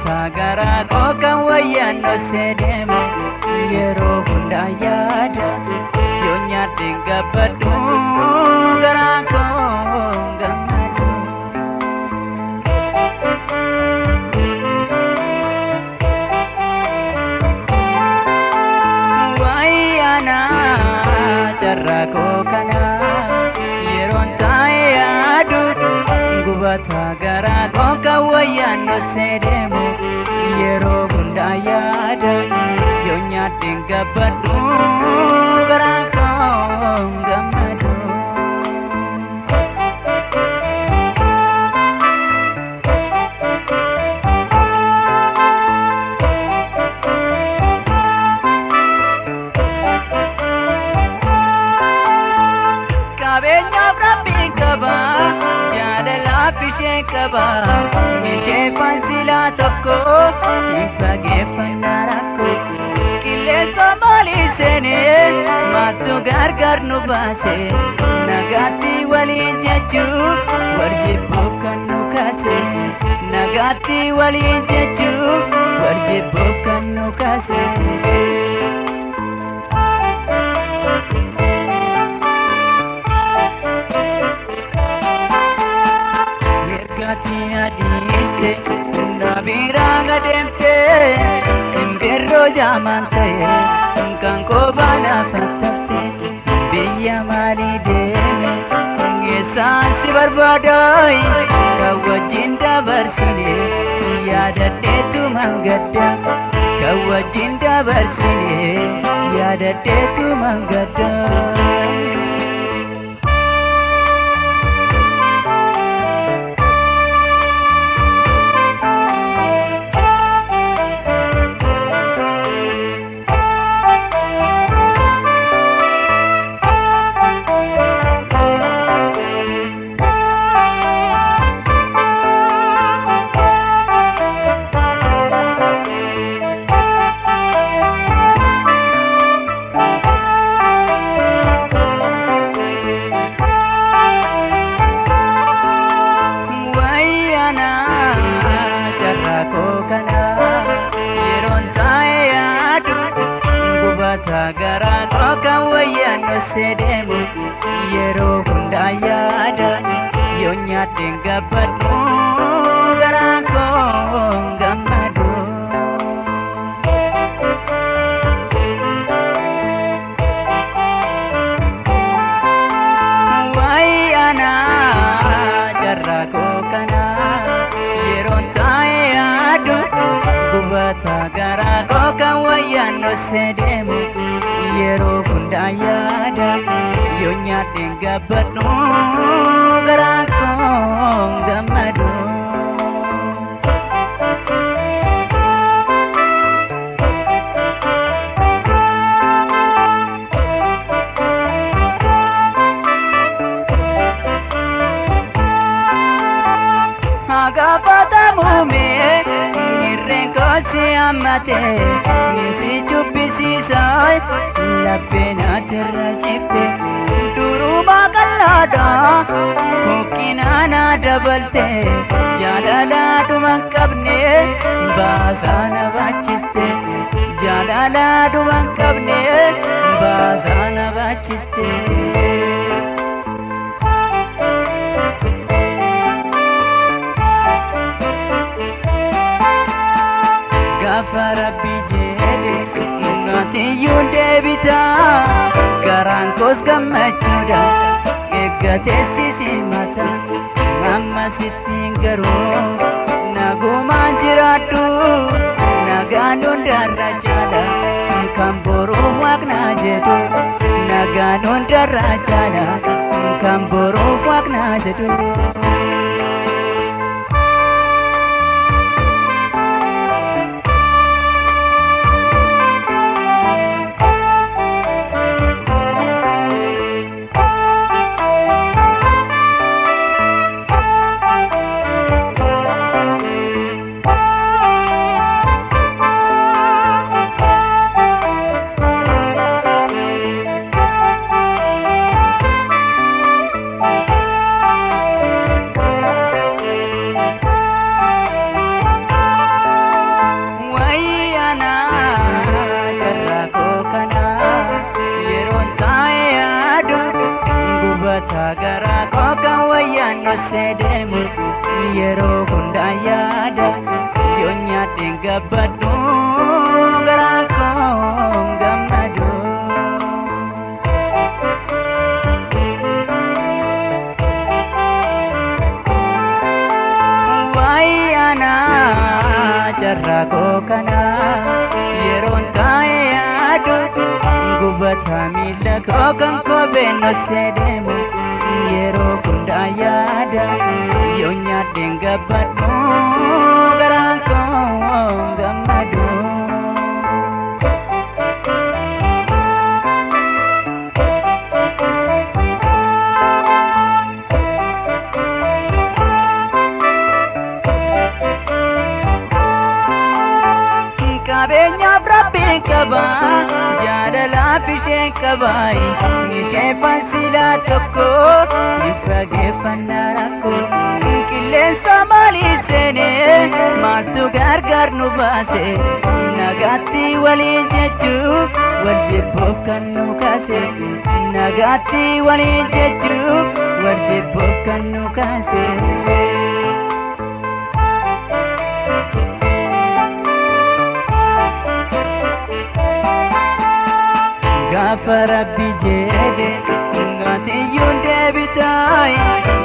[SPEAKER 1] Sagara koo kan wayyaanoo sedeemu yeroo hundaa yaada yoo nyaadhe gabbadhu garaa koo gammadu. Wayyaana carraa koo kana yeroon taa'e yaadu gubata garaa koo kan wayyaanoo sedeemu yeroo hundaa yaada yoo nyaadhe gabbadhu garaa koo gammadu. Qabeenyaaf rabbiin qaba jaalalaaf ishee qaba ishee fansilaa tokko hin fageeffannaa rakkoo qilleensa maalii seenee maaltu gargar nu baase nagaatti waliin jechuu wal jibbuuf kan nu kaase nagaatti waliin jechuuf warjibbuuf kan nu kaase. Mirgatti adiiste nabiraan adeemte simbirroo jaamaan ta'e kan koobaan afattafte biyya maalii deeme geessaan si barbaadooy kan wajjin dabarsine yaadadheetu mangadda kan wajjin dabarsine yaadadheetu mangadda. Garaa koo kan wayyaan dhoossee deemu yeroo hundaa yaada yoo nyaadheen gabbadhu garaa koo gammadu. Wayyaana jarraa koo kana yeroon taa'ee yaadu gubata garaa koo kan wayyaan dhoossee deemu yeroo hundaa yaada yoo nyaadheen gabbadhu garaa koo gammadu. Agafata muumee irreen koosi hammate ninsi jubbisiisaa lapheen atirra cifte duruma qallaadha hokkinaana dabalte jaalalaadhuma qabne baasaa na baachiste jaalalaadhuma qabne baasaa na baachiste. Gaafa Rabbi jedhe naatiyyuu deebita garaan koos gammachuudha eeggatee sisimata amma sittiin garuu nagumaan jiraadhu nagaan hundarra caala kan boruuf waaqnaa jedhu nagaan hundarra caala kan boruuf waaqnaa jedhu. Garaa koo kan wayyaan dhoossee deemu yeroo hundaa yaada yoo nyaadheen gabbadhu garaa koo gammadu. Wayyaana jarraa koo kana yeroon taa'ee yaadu gubata miila koo kan kopheen dhoossee deemu yeroo hundaa yaada yoo nyaadheen gabbadhu garaa koo gammadu. Qabeenyaaf Rabbiin qaba jaalalaaf isheen qabaayi ishee fansilaa tokko hin fageeffannaa rakkoo qilleensa seene maaltu gargar nu baase nagaatti waliin jechuuf wal jibbuuf kan nu kaase nagaatti waliin jechuuf wal jibbuuf kan nu kaase. Gaafa Rabbi jedhe ngaatiyyuun deebitaay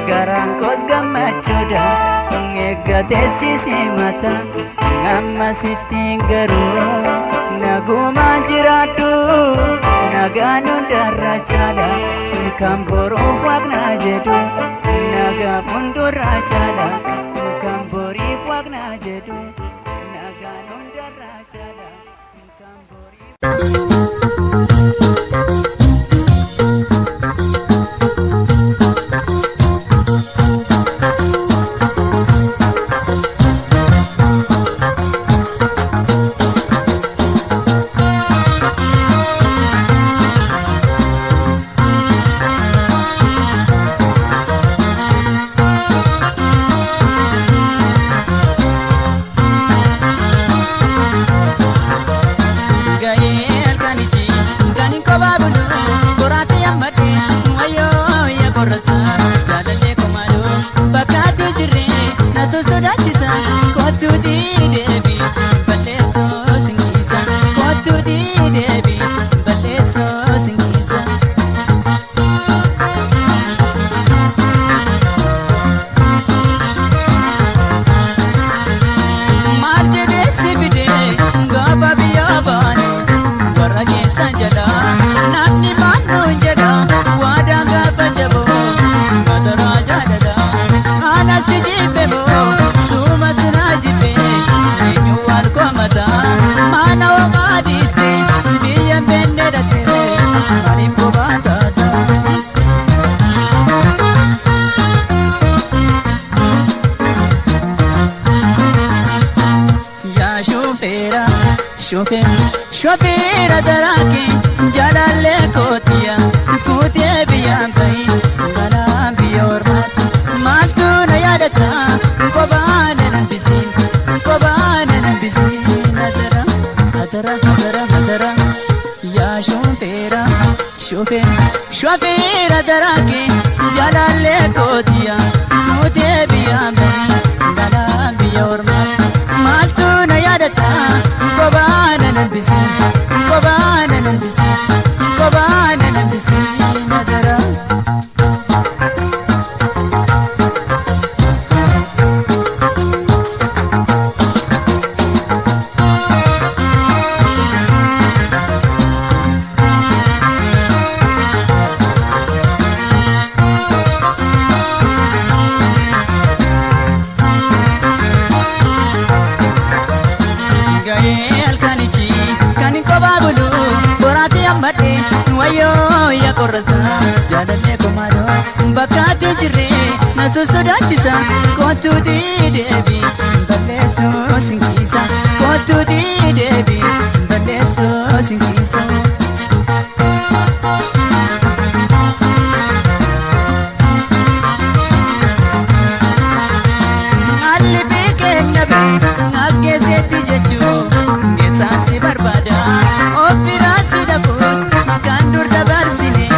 [SPEAKER 1] garaan koos gammachuudhaan eeggatee simata amma sittiin garuu nagumaan jiraadhu nagaan hundarra caala kan boruuf waaqnaa jedhu nagaan hundarra caala kan boriif waaqnaa jedhu nagaan hundarra caala kan boriif. Shofeera daraake jalalle kootiya kuutee biyyaan bahin balaan biyya ormaatti maaltu na yaadata kophaan nan bisiin hatara yaa shofeera daraake jalalle kootiya kuutee biyyaan bahin balaan biyya ormaatti maaltu na yaadata kophaan nan bisiin hatara. Jaalallee komaadoo bakkaatti jirree na sosodaachisa kootuuti deebi balleessoo sinkiisa kootuuti deebi balleessoo sinkiisa. Alli beekenya bee as keessatti jechuun keessaan si barbaada ofirraa si dhabuus kan dur dabarsine.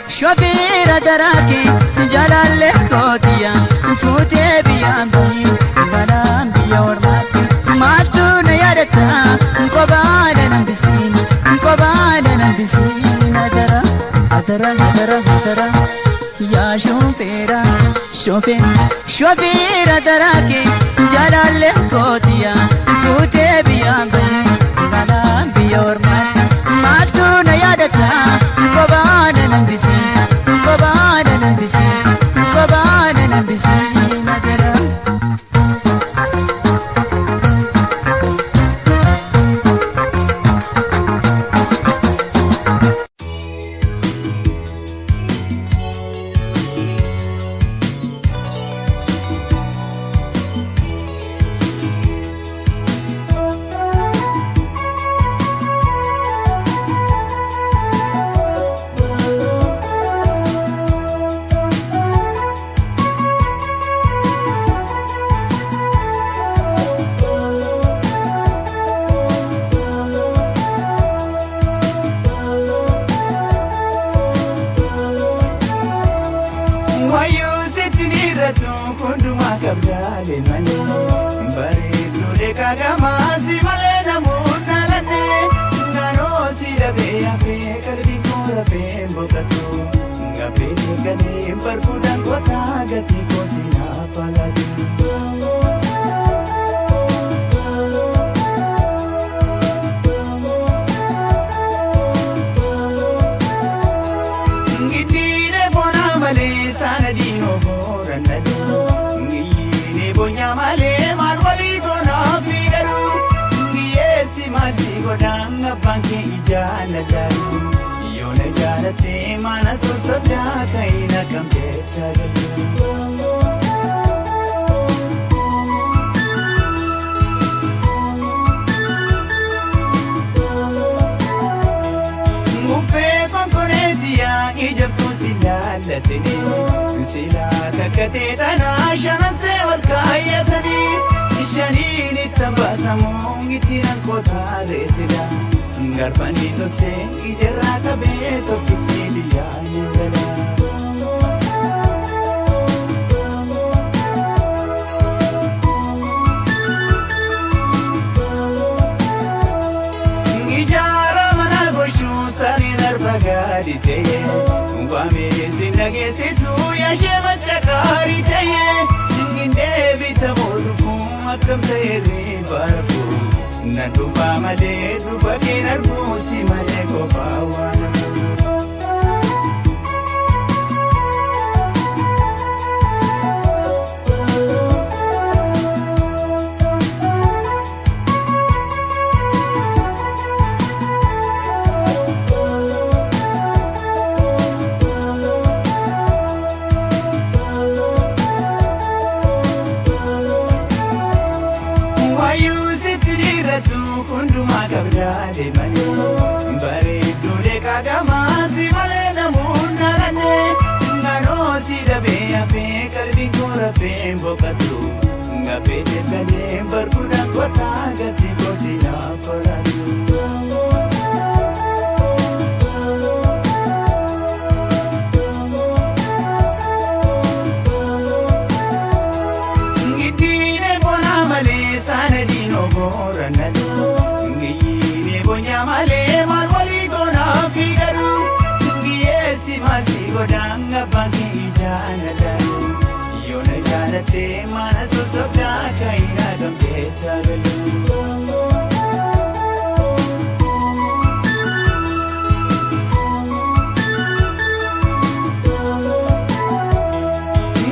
[SPEAKER 1] Shofeera daraake jalalle kootiya fuutee biyyaan bahin balaan biyya ormaatti maaltu na yaadata kophaan nan bisiin hatara yaa shofeera daraake jalalle kootiya fuutee biyyaan bahin balaan biyya ormaatti maaltu na yaadata kophaan nan bisiin hatara.
[SPEAKER 3] bareedu kundumaa qabdaale malee bareedu leekaa gamaasi malee namuun naalanne naannoo si dhabee hafee qalbii koo lafee boqotu gabbee galee barkuudhaan kootaa gatii koo si naaf alaati. Sana dino boran nadu ngiyine bonya male mal wali gona figaru ngiyesi mal si godang banke ijana daru yona janate mana so sabda kaina kampeta galu mufe konkone dia ijabtu silalatini sila kakate tana shanase wal kayatani shanini tabasamu itiran kota resila garpani to se ijera tabe to kitiliya ningala ijara mana goshu sari darbagari teye Wame sinage sisu ya shema chakari taye Ninginde bita modu fum akam tayri barafu Nandupa male dupa kinargu si male ko pawana kundumaa qabdaale malee bareedu leekaa gamaasi malee namuun naalanne naannoo si dhabee hafee qalbiin koo rafee boqotu gabbee galee barkuudhaan kootaa gatii koo si naaf olaatu. Ngiddiine bonaa malee sana diinoo boora nadu. Male mal wali gona figaru ngiyesi mal si godanga banki ijana daru yona janate mana so sabda kaina gambeta galu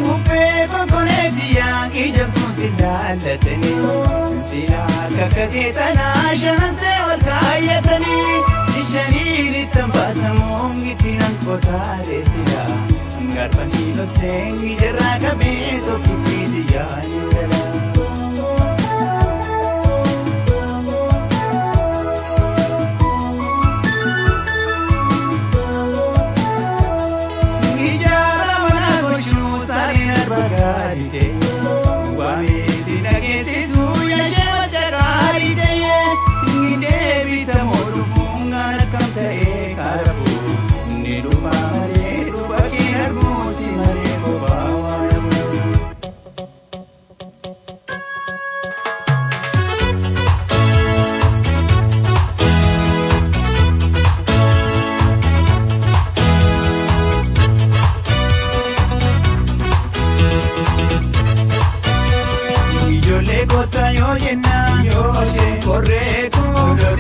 [SPEAKER 3] mufe konkone diya ijabtu silalatani sila kakate tana shanase wal kayatani shanini tabasamu itiran kota resila garpani to sengi jera kabe to kitiliya ningala ijara mana gochu sari narbagari de wame sinage sisu ya shema chakari de ngide bita modu funga kamtae karabu nidupa mare dupa kinargu si mare ko bawana Ijole gota yo yena yoshe correco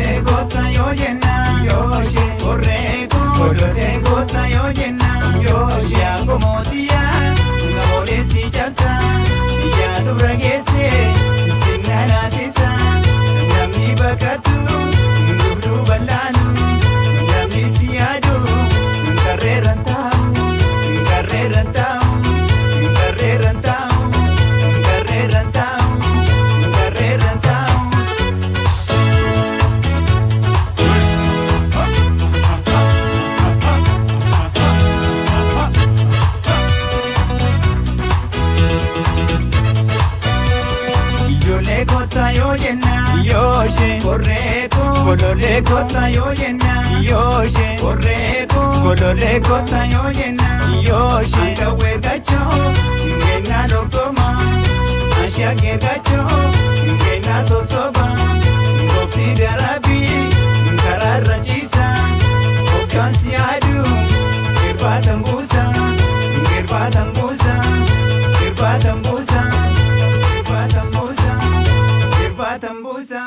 [SPEAKER 3] de gota yo yena yoshe correco de gota yo yena yoshe como tía una bolesi chapsa ya tu bragese sinala sisa nami bakatu nubdu balanu nami siadu carreran tau carreran tau carreran tau carreran tau carreran tau kota yoo jenna yooshe korreeko golole kota yoo jenna yooshe korreeko golole kota yoo jenna yooshe gawe gacho ngena lokoma asha gegacho ngena sosoba ngopti darabi ngarara chisa okansi adu kirbatambusa kirbatambusa kirbatambusa kirbatambusa kirbatambusa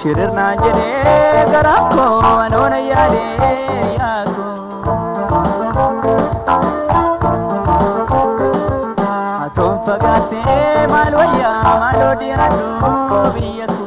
[SPEAKER 3] Shirna jene garako anona yale yako atom pagate malwaya malodi adu biyaku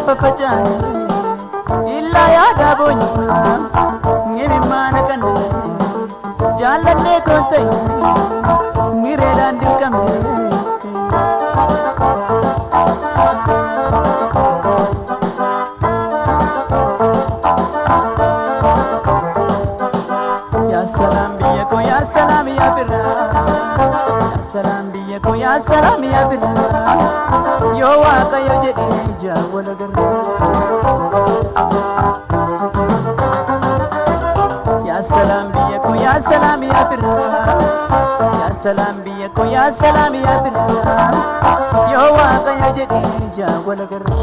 [SPEAKER 3] Papachani illa yaada bonya ngemi mana kan jalanne kontai ngire dandir kami ya salam biya ko ya salam ya birra ya salam biya ko ya salam ya birra yo wa kayo jadi jawala garra ya salam biya ko ya salam ya birra ya salam biya ko ya salam ya birra yo wa kayo jadi jawala garra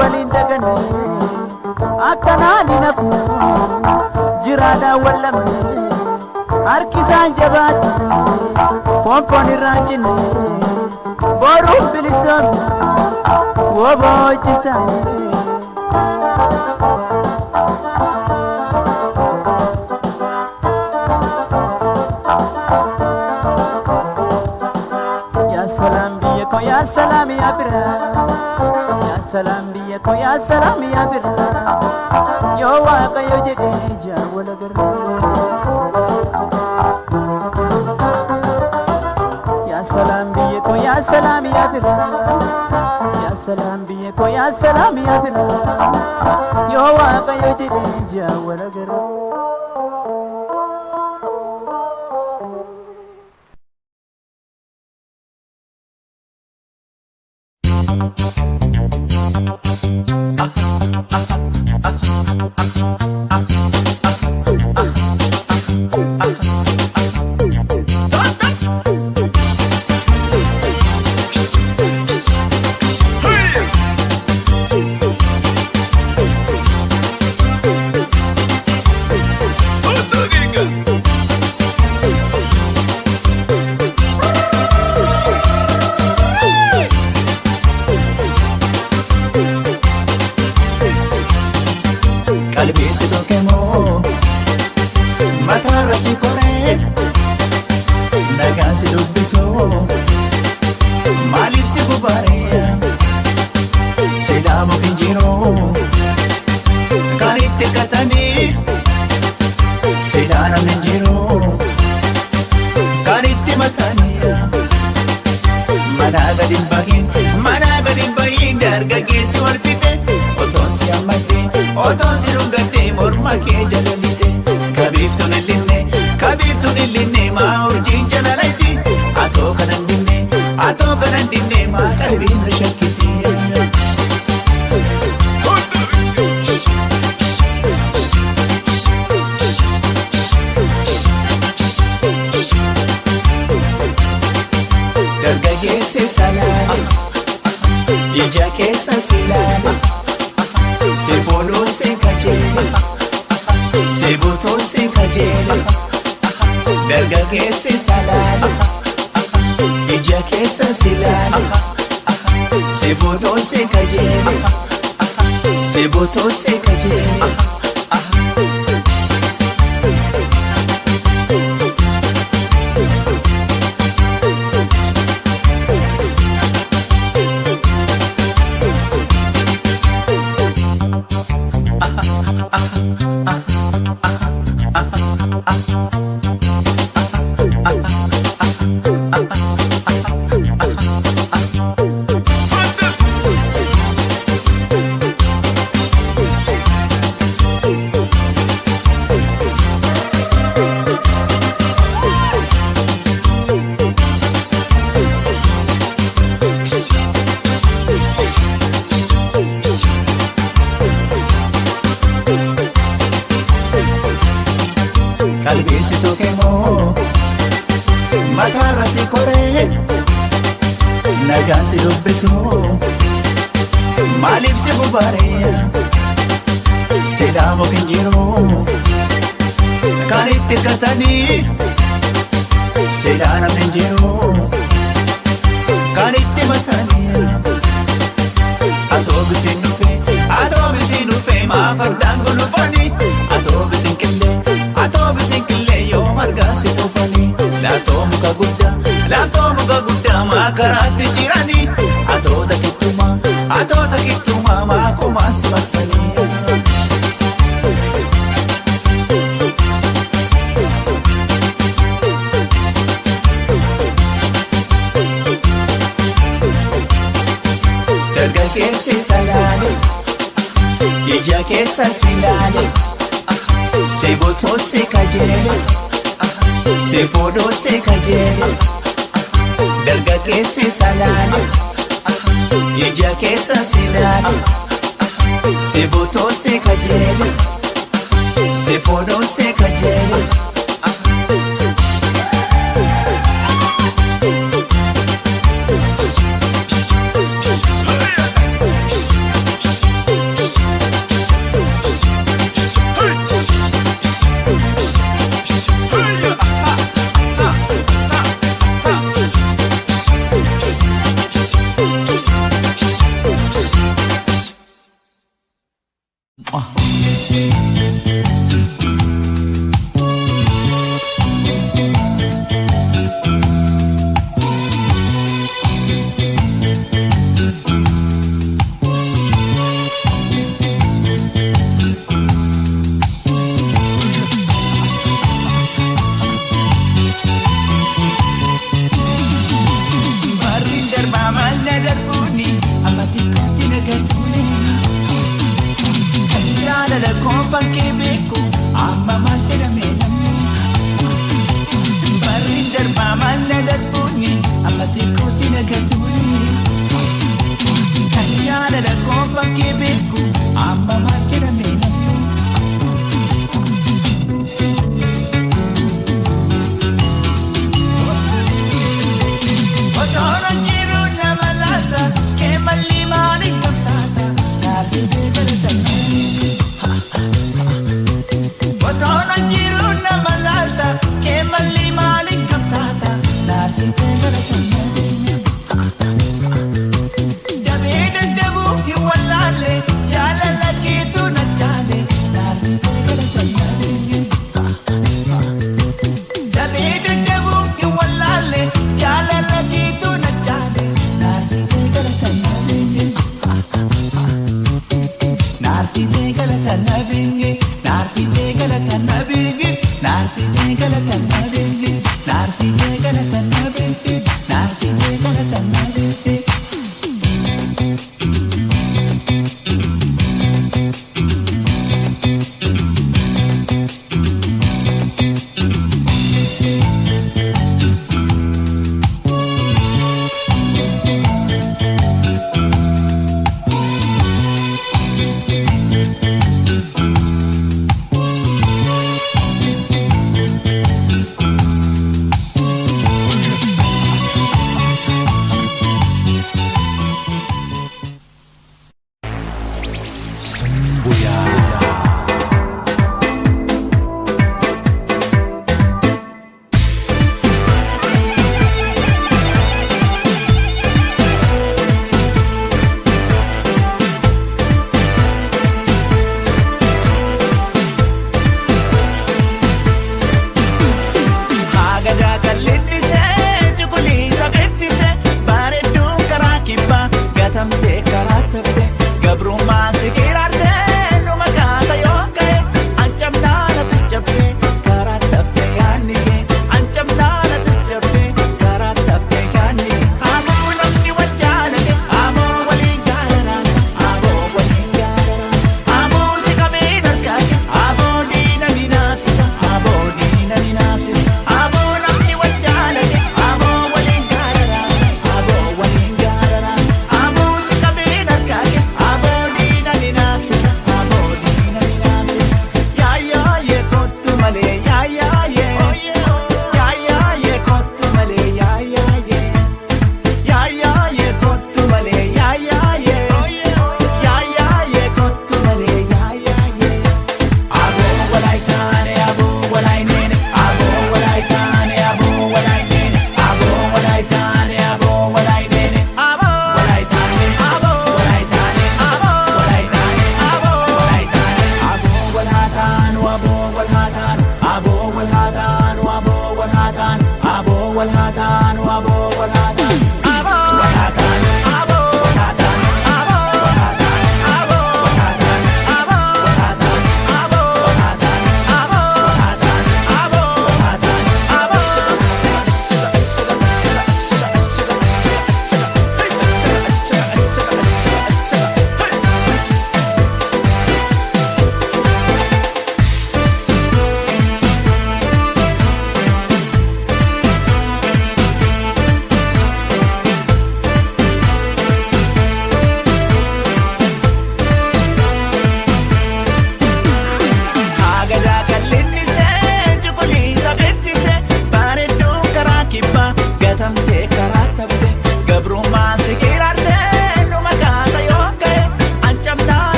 [SPEAKER 3] waliin daganne akkanaan hin hafne jiraadhaan wallamne harkisaan jabaate foonfoon irraan cinne boruuf bilisoomne woboo hojjetaane. Ya salam ya bira, ya salam biya ko ya salam ya bira, yo waqa yo jede jawala garre. Ya salam biya ko ya salam ya bira, ya salam biya ko ya salam ya bira, yo waqa yo jede jawala garre. Qalbii si tokkemoo mataarra si koree nagaan si dubbisoo maaliif si gubareeya silaa mukin jiroo kan itti katanii silaa namni jiroo kan itti mataniya manaa gadi hin bahin dargaggeessi wal fixe otoon si hammadhe otoon si dhungadhe morma kee jalalite kabiiftuun illinne maa urjiin jalalayti atoo kanan dinne maa qalbiin na shakkiti. Dargaggeessi salaale ija keessa si ilaale si fuudhuu si kajeele si butuu si kajeele dargaggeessi salaale ija keessa si ilaale si fuudhuu si kajeele si butuu si kajeele. Qalbii si tokkemoo mataarra si koree nagaan si dubbisoo maaliif si gubareeya silaa mukin jiroo kan itti katanii silaa namni jiroo kan itti mataniya atoo bisiin dhufe maa fardaan gulufanii atoo bisiin qillee yoo margaa si dhufanii laaftoo muka guddaa maa karaatti jiranii atoota kittumaa maa kumaa si marsanii. Dargaggeessi salaale ija keessa si ilaale si butuu si kajeele si fuudhuu si kajeele dargaggeessi salaale ija keessa si ilaale si butuu si kajeele si fuudhuu si kajeele. Pakai beku, amma macam menam. Barinder paman nadar bunyi, amma tiko tina gatuli. Kanya nadar ko pakai beku, amma macam menam. Orang jiru nama lata, kemali maling kamtata, nasi bekalatan. Orang jiru nama lalta, kemali maling kamtata, nasi bekalatan. Jabe debu hiwalale, jalan lagi tu nak jale, nasi bekalatan. Jabe debu hiwalale, jalan lagi tu nak jale, nasi bekalatan. Nasi bekalatan nabinge. Narsi degalatan nabingi, narsi degalatan nabingi, narsi degalatan nabingi, narsi degalatan nabingi.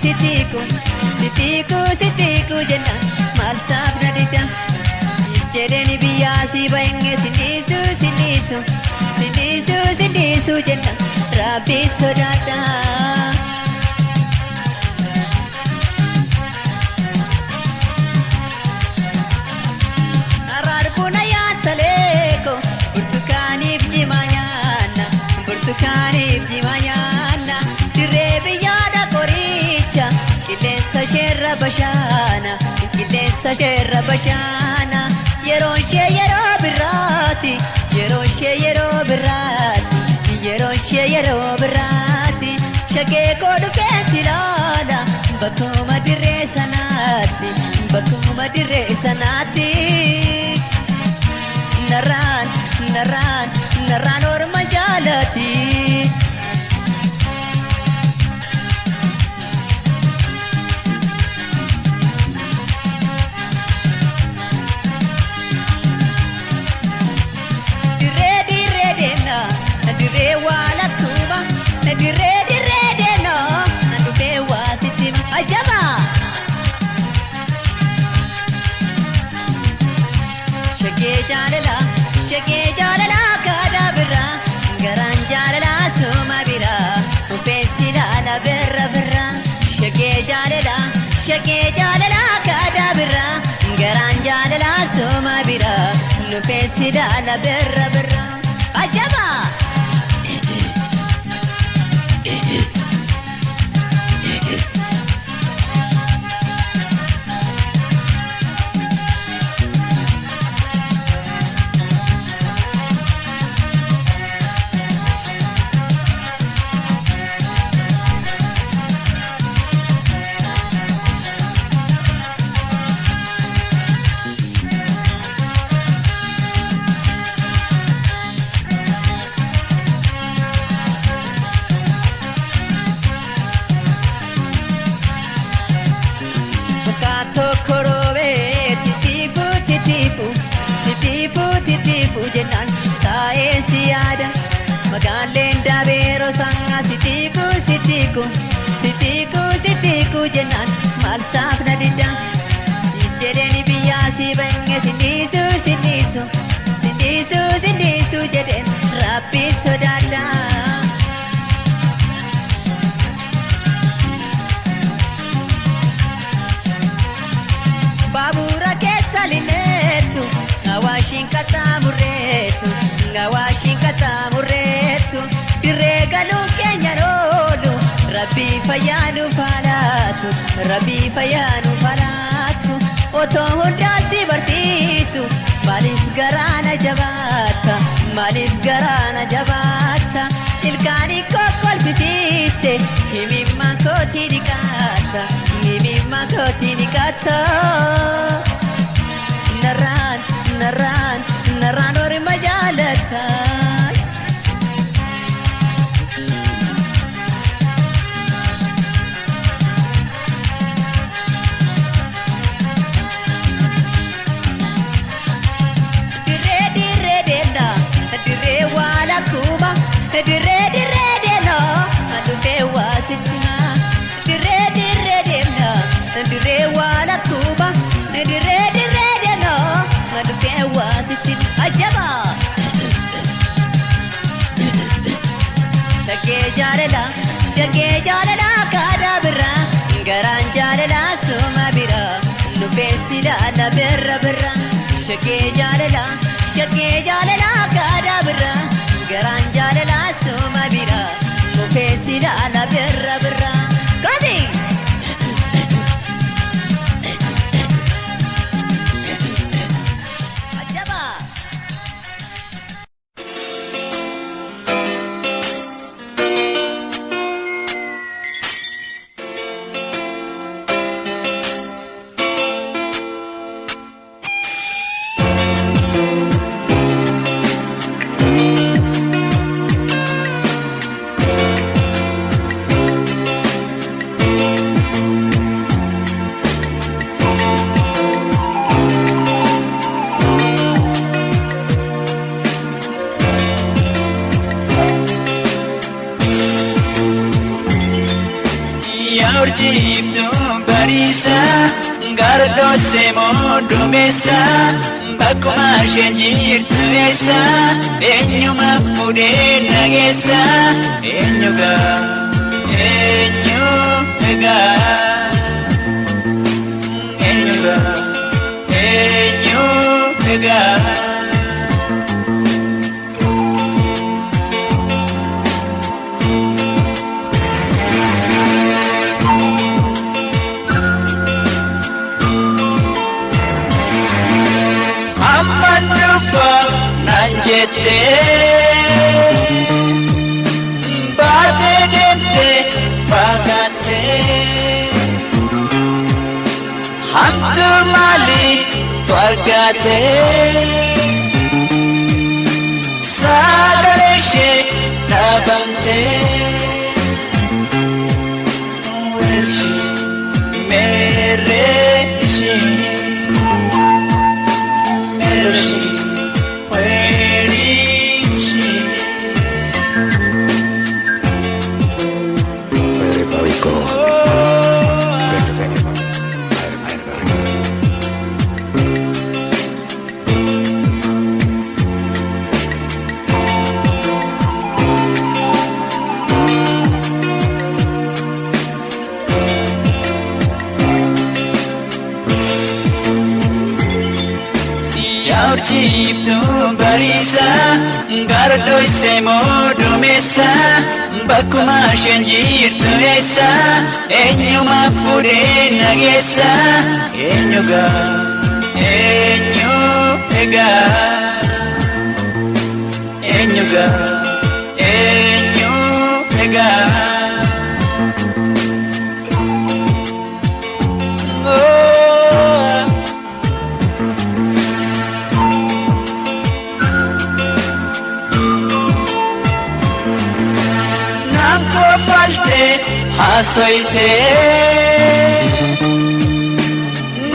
[SPEAKER 1] sitiku sitiku sitiku jenna malsaaf na dida jedheni biyyaa si bahenge sindisu sindisu sindisu sindisu jenna rabbi sodaadha. Araarbuna yaataleeko burtukaaniif jimaa nyaanna burtukaaniif jimaa nyaanna dirree biyyaadha qoricha qilleensa sheerra bashaana qilleensa sheerra bashaana yeroon shee yeroo birraati yeroon shee yeroo birraati yeroon shee yeroo birraati shagee koo dhufeensi laala bakkuma dirree sanaatti bakkuma dirree sanaatti narraan narraan narraan orma jaalati. Dirree waan akkuma dirree dirree deeno dhufee waa sitti ajaba. Shagee jaalala kaadhaa biraa garaan jaalala suma biraa dhufeensi laala birra birraa. Shagee jaalala kaadhaa biraa garaan jaalala suma biraa dhufeensi laala birra birraa. Ajaba. Titifu jennan taa'ee si yaada magaaleen dabeeroo sangaa sitiku sitiku sitiku sitiku jennan malsaaf na dida siif jedheni biyyaa si bahenge sindisu sindisu sindisu sindisu jedhen rabbi sodaadha. Baabura keessa lineetu Ngawashin kata murreetu dirree galuu keenya noolu rabbi fayyaanu faalaatu rabbi fayyaanu faalaatu otoo hundaasi barsiisu maaliif garaana jabaata maaliif garaana jabaata ilkaanii kokkolfisiiste himimma kootii dhiqaata himimma kootii dhiqaata. Narraan narraan narraan orma jaalata. Dirree dirree deena dirree waan akkuma dirree dirree deena dhufee waa sitti dirree dirree deena dirree waan akkuma dirree dirree dhufee waa sitti ajaba. Shagee jaalala kaadhaa biraa garaan jaalala suma biraa dhufeensi laala birra birraa. Shagee jaalala kaadhaa biraa garaan jaalala suma biraa dhufeensi laala birra birraa.
[SPEAKER 3] urjiiftuun bariisa gardoosee moo duumessa bakkuma isheen jirtu eessa eenyumaaf fuudhee nageessa eenyu gaa eenyu egaa eenyu gaa eenyu egaa. Nanjete baate deemte fagaate hamtu maali tu argaate sagalee ishee dhaabamte weelshi meeree ishee meeree urjiiftuun bariisa gardoosee moo duumessa bakkuma isheen jirtu eessa eenyumaaf fuudhee nageessa eenyu gaa eenyu egaa eenyu gaa eenyu egaa. Hasoite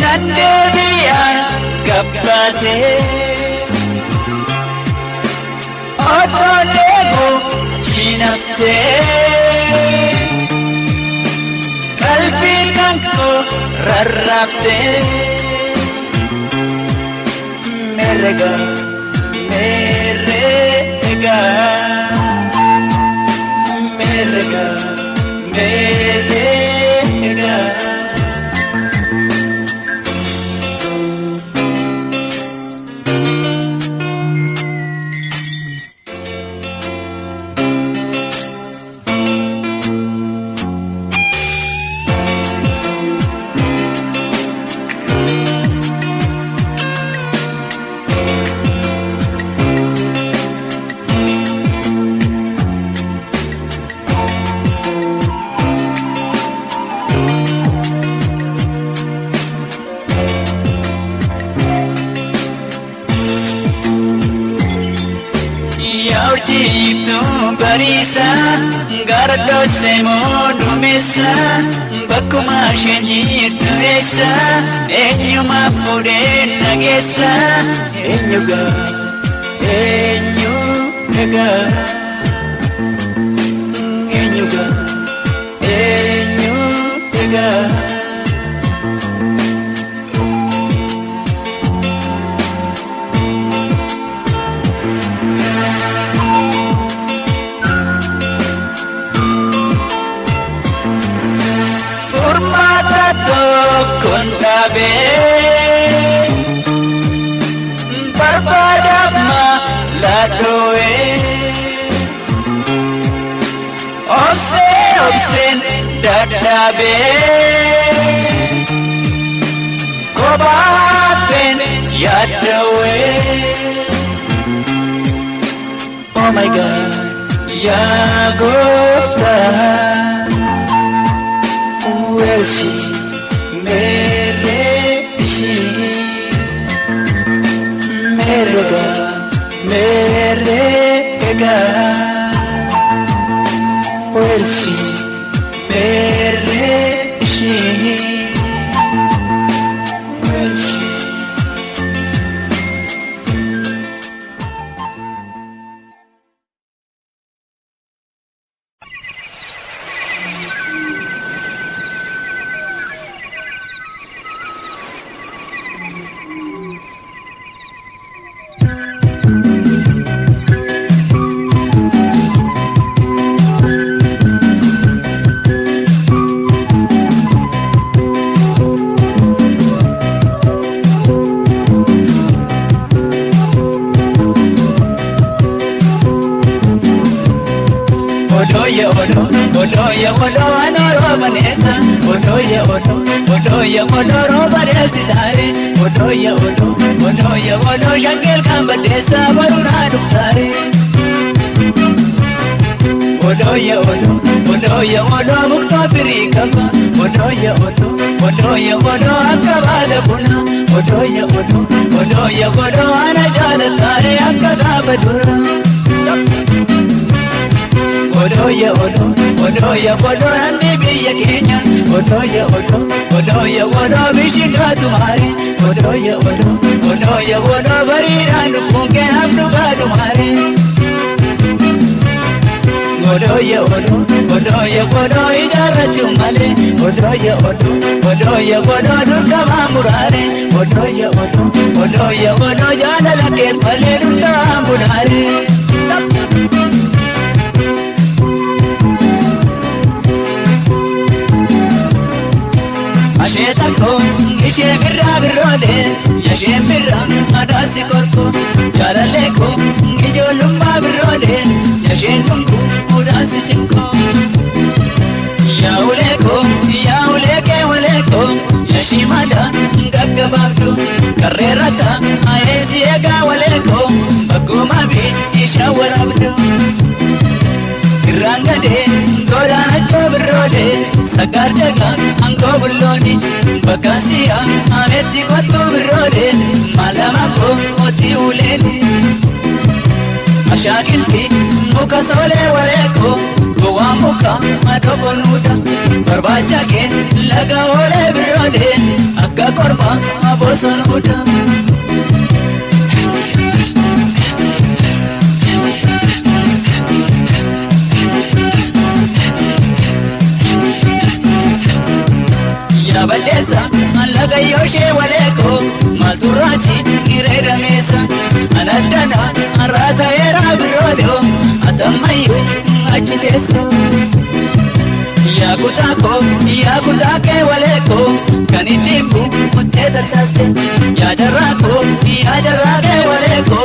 [SPEAKER 3] nandeebi'aan gabbaate otoo deeguu cinaafte qalbii kan koo rarraafte meerega meerega meerega. urjiiftuun bariisa gardoosee moo duumessa bakkuma isheen jirtu eessa eenyumaaf fuudhee nageessa eenyu gaa eenyu egaa eenyu gaa eenyu egaa. Kondabe barbadaaf maladhoe obseen dadhabe kophaafeen yaaddawe. Oh my God, yaa gooftaa where is she? Merega, where is she? Where is she? Where is she? Odoye odo, odoye odo, anoro manesa. Odoye odo, odoye odo, robaresi tare. Odoye odo, shangel kambadesa, baruna duftare. Odoye odo, mukta pirikapa. Odoye odo, akabala buna. Odoye odo, ana jalatare, akagabadura. Odoye odo, namni biyya keenya. Odoye odo, bishinga tumare. Odoye odo, bariidhaan lubbuun kee haftu baadumare. Odoye odo, ijaarrachuun malee. Odoye odo, durqamaa muraare. Odoye odo, jaalala kees malee durqamaa muraare. Asheetako ishee birraa birroode yasheen birraa adaasi korko jaalalleeko ijoollummaa birroode yasheen dhungu udaasi cinko yaa'uleekee waleeko yashii mada gaggabaabdu karreerrata ayeesi eegaa waleeko bagguma bii ishaa waraabdu irraan gadee godaanachoo birroode Sagar jaga angko buloni bakasia ameti kotu birode malama ko oti uleni ashakilti muka sole waleko gowa muka madobo nuda barbacha ke laga ole birode akka korba aboson nuda Badesa, alaga yoshe waleko, maturachi kireda mesa, anadana arata era biroleo, atamayu achiteso. Yakutake waleko, kanidimbu muteta tase, yajarake waleko,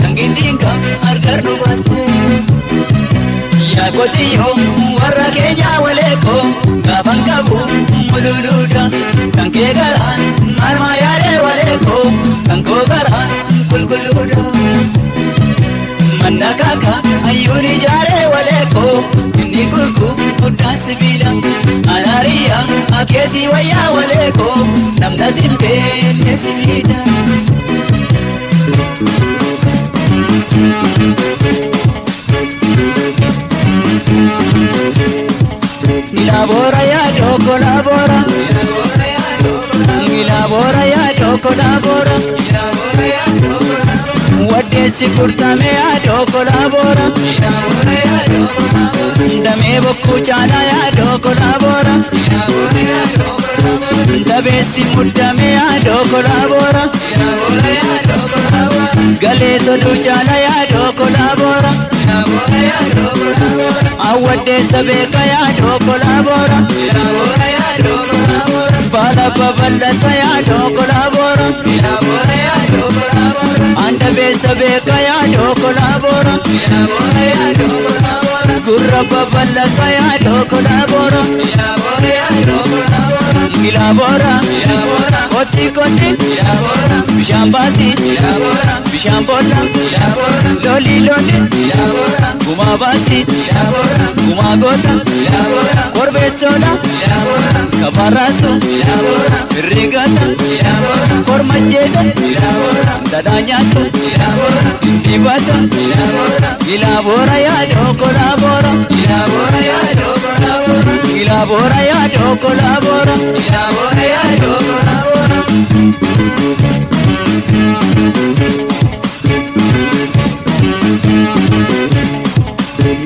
[SPEAKER 3] kangindinga arkarnu baste. Yakotiyo warra keenya waleeko gaafan qabu mululuudha kan kee garaan marma yaadee waleeko kan koo garaan qulqulluudha. Manna kaaka hayyuun ijaaree waleeko inni gurgu guddaan sibiila anaariyaa akeesii wayyaa waleeko namna tilbee sibiila. Labora ya doko labora, labora ya doko labora, wadesi kurtame ya doko labora, dame boku chana ya doko labora, dabesi muddame ya doko labora, gale tolu chana ya doko labora. Awade sabeka ya doko labora, bala babala ya doko labora, anda be sabeka ya doko labora, gurra babala ya doko labora, ilabora, koti bishambasi, bishambola, loli, kumabasi, kumagota, korbesola, kabaraso, rigata, kormajeta, dadanyato, dibata, ilabora ya doko labora, ilabora ya doko labora, ilabora ya doko labora, ilabora ya doko labora.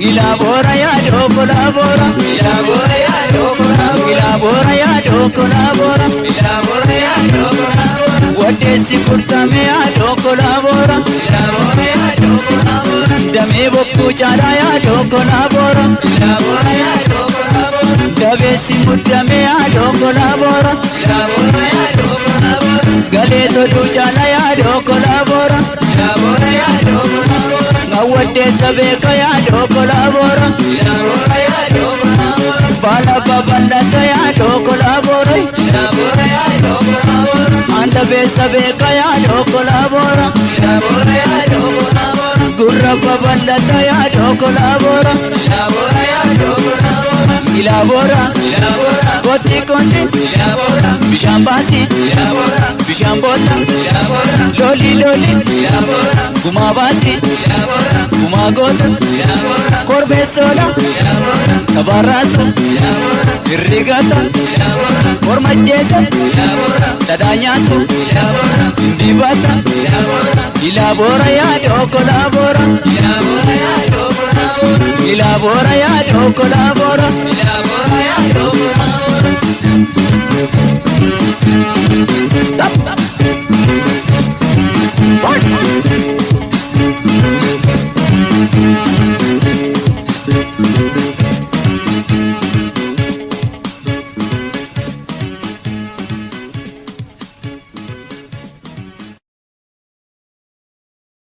[SPEAKER 3] Ilabora ya doko labora, ilabora ya doko labora, ilabora ya doko labora, ilabora ya doko labora. Wadesi kurtame ya doko labora, ilabora ya doko labora. Dame boku chana ya doko labora, ilabora ya doko labora. Dabesi muddame ya doko labora, ilabora ya doko labora. Gale tolu chana ya doko labora, ilabora ya doko labora. Addeessa beeka yaadoo kolaaboora. Ilaaboora yaadoo kolaaboora. Baala babal'ata yaadoo kolaaboora. Ilaaboora yaadoo kolaaboora. Anda beessa beeka yaadoo kolaaboora. Ilaaboora yaadoo kolaaboora. Gurra babal'ata yaadoo kolaaboora. Ilaaboora yaadoo kolaaboora. Ilaaboora. Ilaaboora. Kooti kooti. Ilaaboora. Bishaan baati. Ilaaboora. Bishaan boota. Ilaaboora. Loli loli. Ilaaboora. Gumaa baati. Ilaaboora. Gumaa goota. Ilaaboora. Korbeessoodha. Ilaaboora. Tabaarraatu. Ilaaboora. Irrigata. Ilaaboora. Kormajjeeta. Ilaaboora. Dhadhaa nyaatu. Ilaaboora. Dibata. Ilaaboora. Ilaaboora yaadoo kolaaboora. Ilaaboora yaadoo kolaaboora. Ilaaboora yaadoo kolaaboora. Ilaaboora yaadoo kolaaboora. Tap tap.